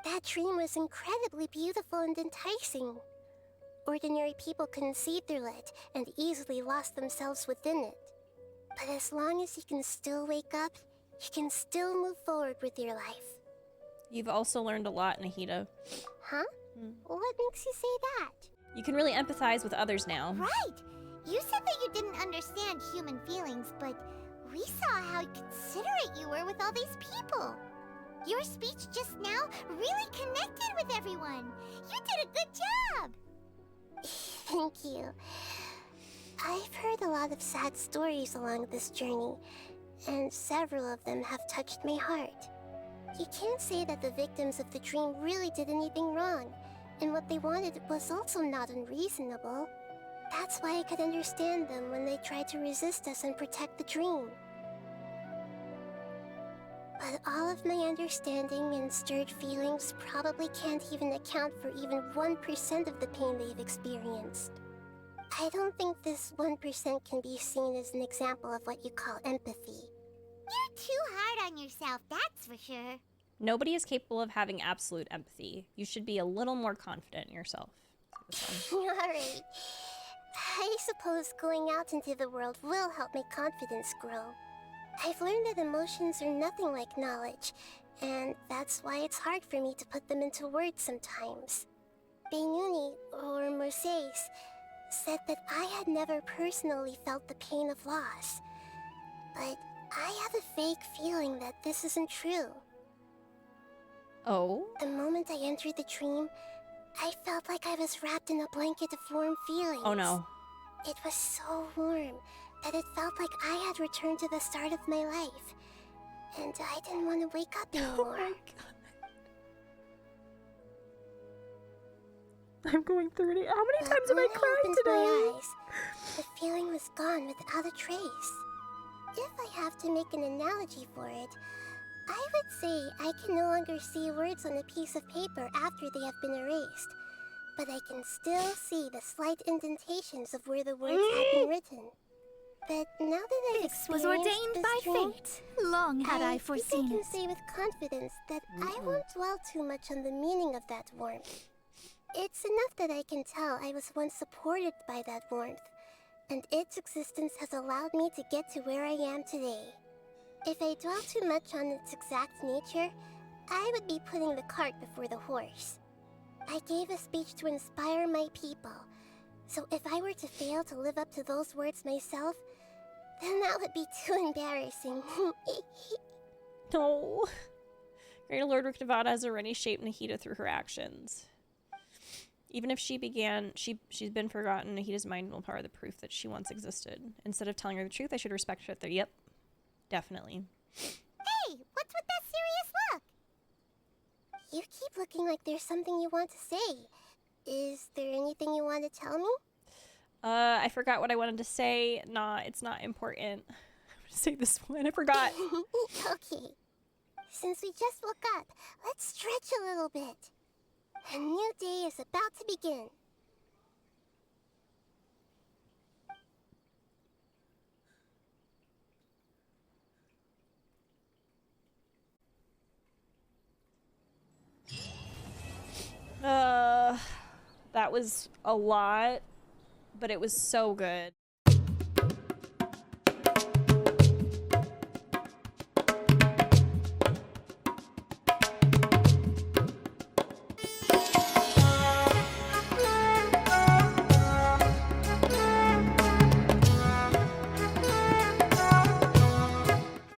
That dream was incredibly beautiful and enticing. Ordinary people couldn't see through it and easily lost themselves within it. But as long as you can still wake up, you can still move forward with your life. You've also learned a lot, Nahida. Huh? What makes you say that? You can really empathize with others now. Right! You said that you didn't understand human feelings, but we saw how considerate you were with all these people. Your speech just now really connected with everyone. You did a good job! Thank you. I've heard a lot of sad stories along this journey, and several of them have touched my heart. You can't say that the victims of the dream really did anything wrong, and what they wanted was also not unreasonable. That's why I could understand them when they tried to resist us and protect the dream. But all of my understanding and stirred feelings probably can't even account for even 1% of the pain they've experienced. I don't think this 1% can be seen as an example of what you call empathy. You're too hard on yourself, that's for sure. Nobody is capable of having absolute empathy. You should be a little more confident in yourself. Alright. I suppose going out into the world will help my confidence grow. I've learned that emotions are nothing like knowledge, and that's why it's hard for me to put them into words sometimes. Benuni, or Mercedes, said that I had never personally felt the pain of loss. But I have a vague feeling that this isn't true. Oh? The moment I entered the dream, I felt like I was wrapped in a blanket of warm feelings. Oh no. It was so warm that it felt like I had returned to the start of my life. And I didn't want to wake up anymore. Oh my god. I'm going through it. How many times have I cried today? My eyes, the feeling was gone without a trace. If I have to make an analogy for it, I would say I can no longer see words on a piece of paper after they have been erased, but I can still see the slight indentations of where the words have been written. But now that I've This was experienced ordained this by dream, fate. Long had I foreseen I can it. say with confidence that I won't dwell too much on the meaning of that warmth. It's enough that I can tell I was once supported by that warmth, and its existence has allowed me to get to where I am today. If I dwell too much on its exact nature, I would be putting the cart before the horse. I gave a speech to inspire my people, so if I were to fail to live up to those words myself, then that would be too embarrassing. No. Great Lord Rick Nevada has already shaped Nahida through her actions. Even if she's been forgotten, Nahida's mind will power the proof that she once existed. Instead of telling her the truth, I should respect her. Yep. Definitely. Hey, what's with that serious look? You keep looking like there's something you want to say. Is there anything you want to tell me? I forgot what I wanted to say. Nah, it's not important. I'm gonna say this one. I forgot. Okay. Since we just woke up, let's stretch a little bit. A new day is about to begin. That was a lot, but it was so good.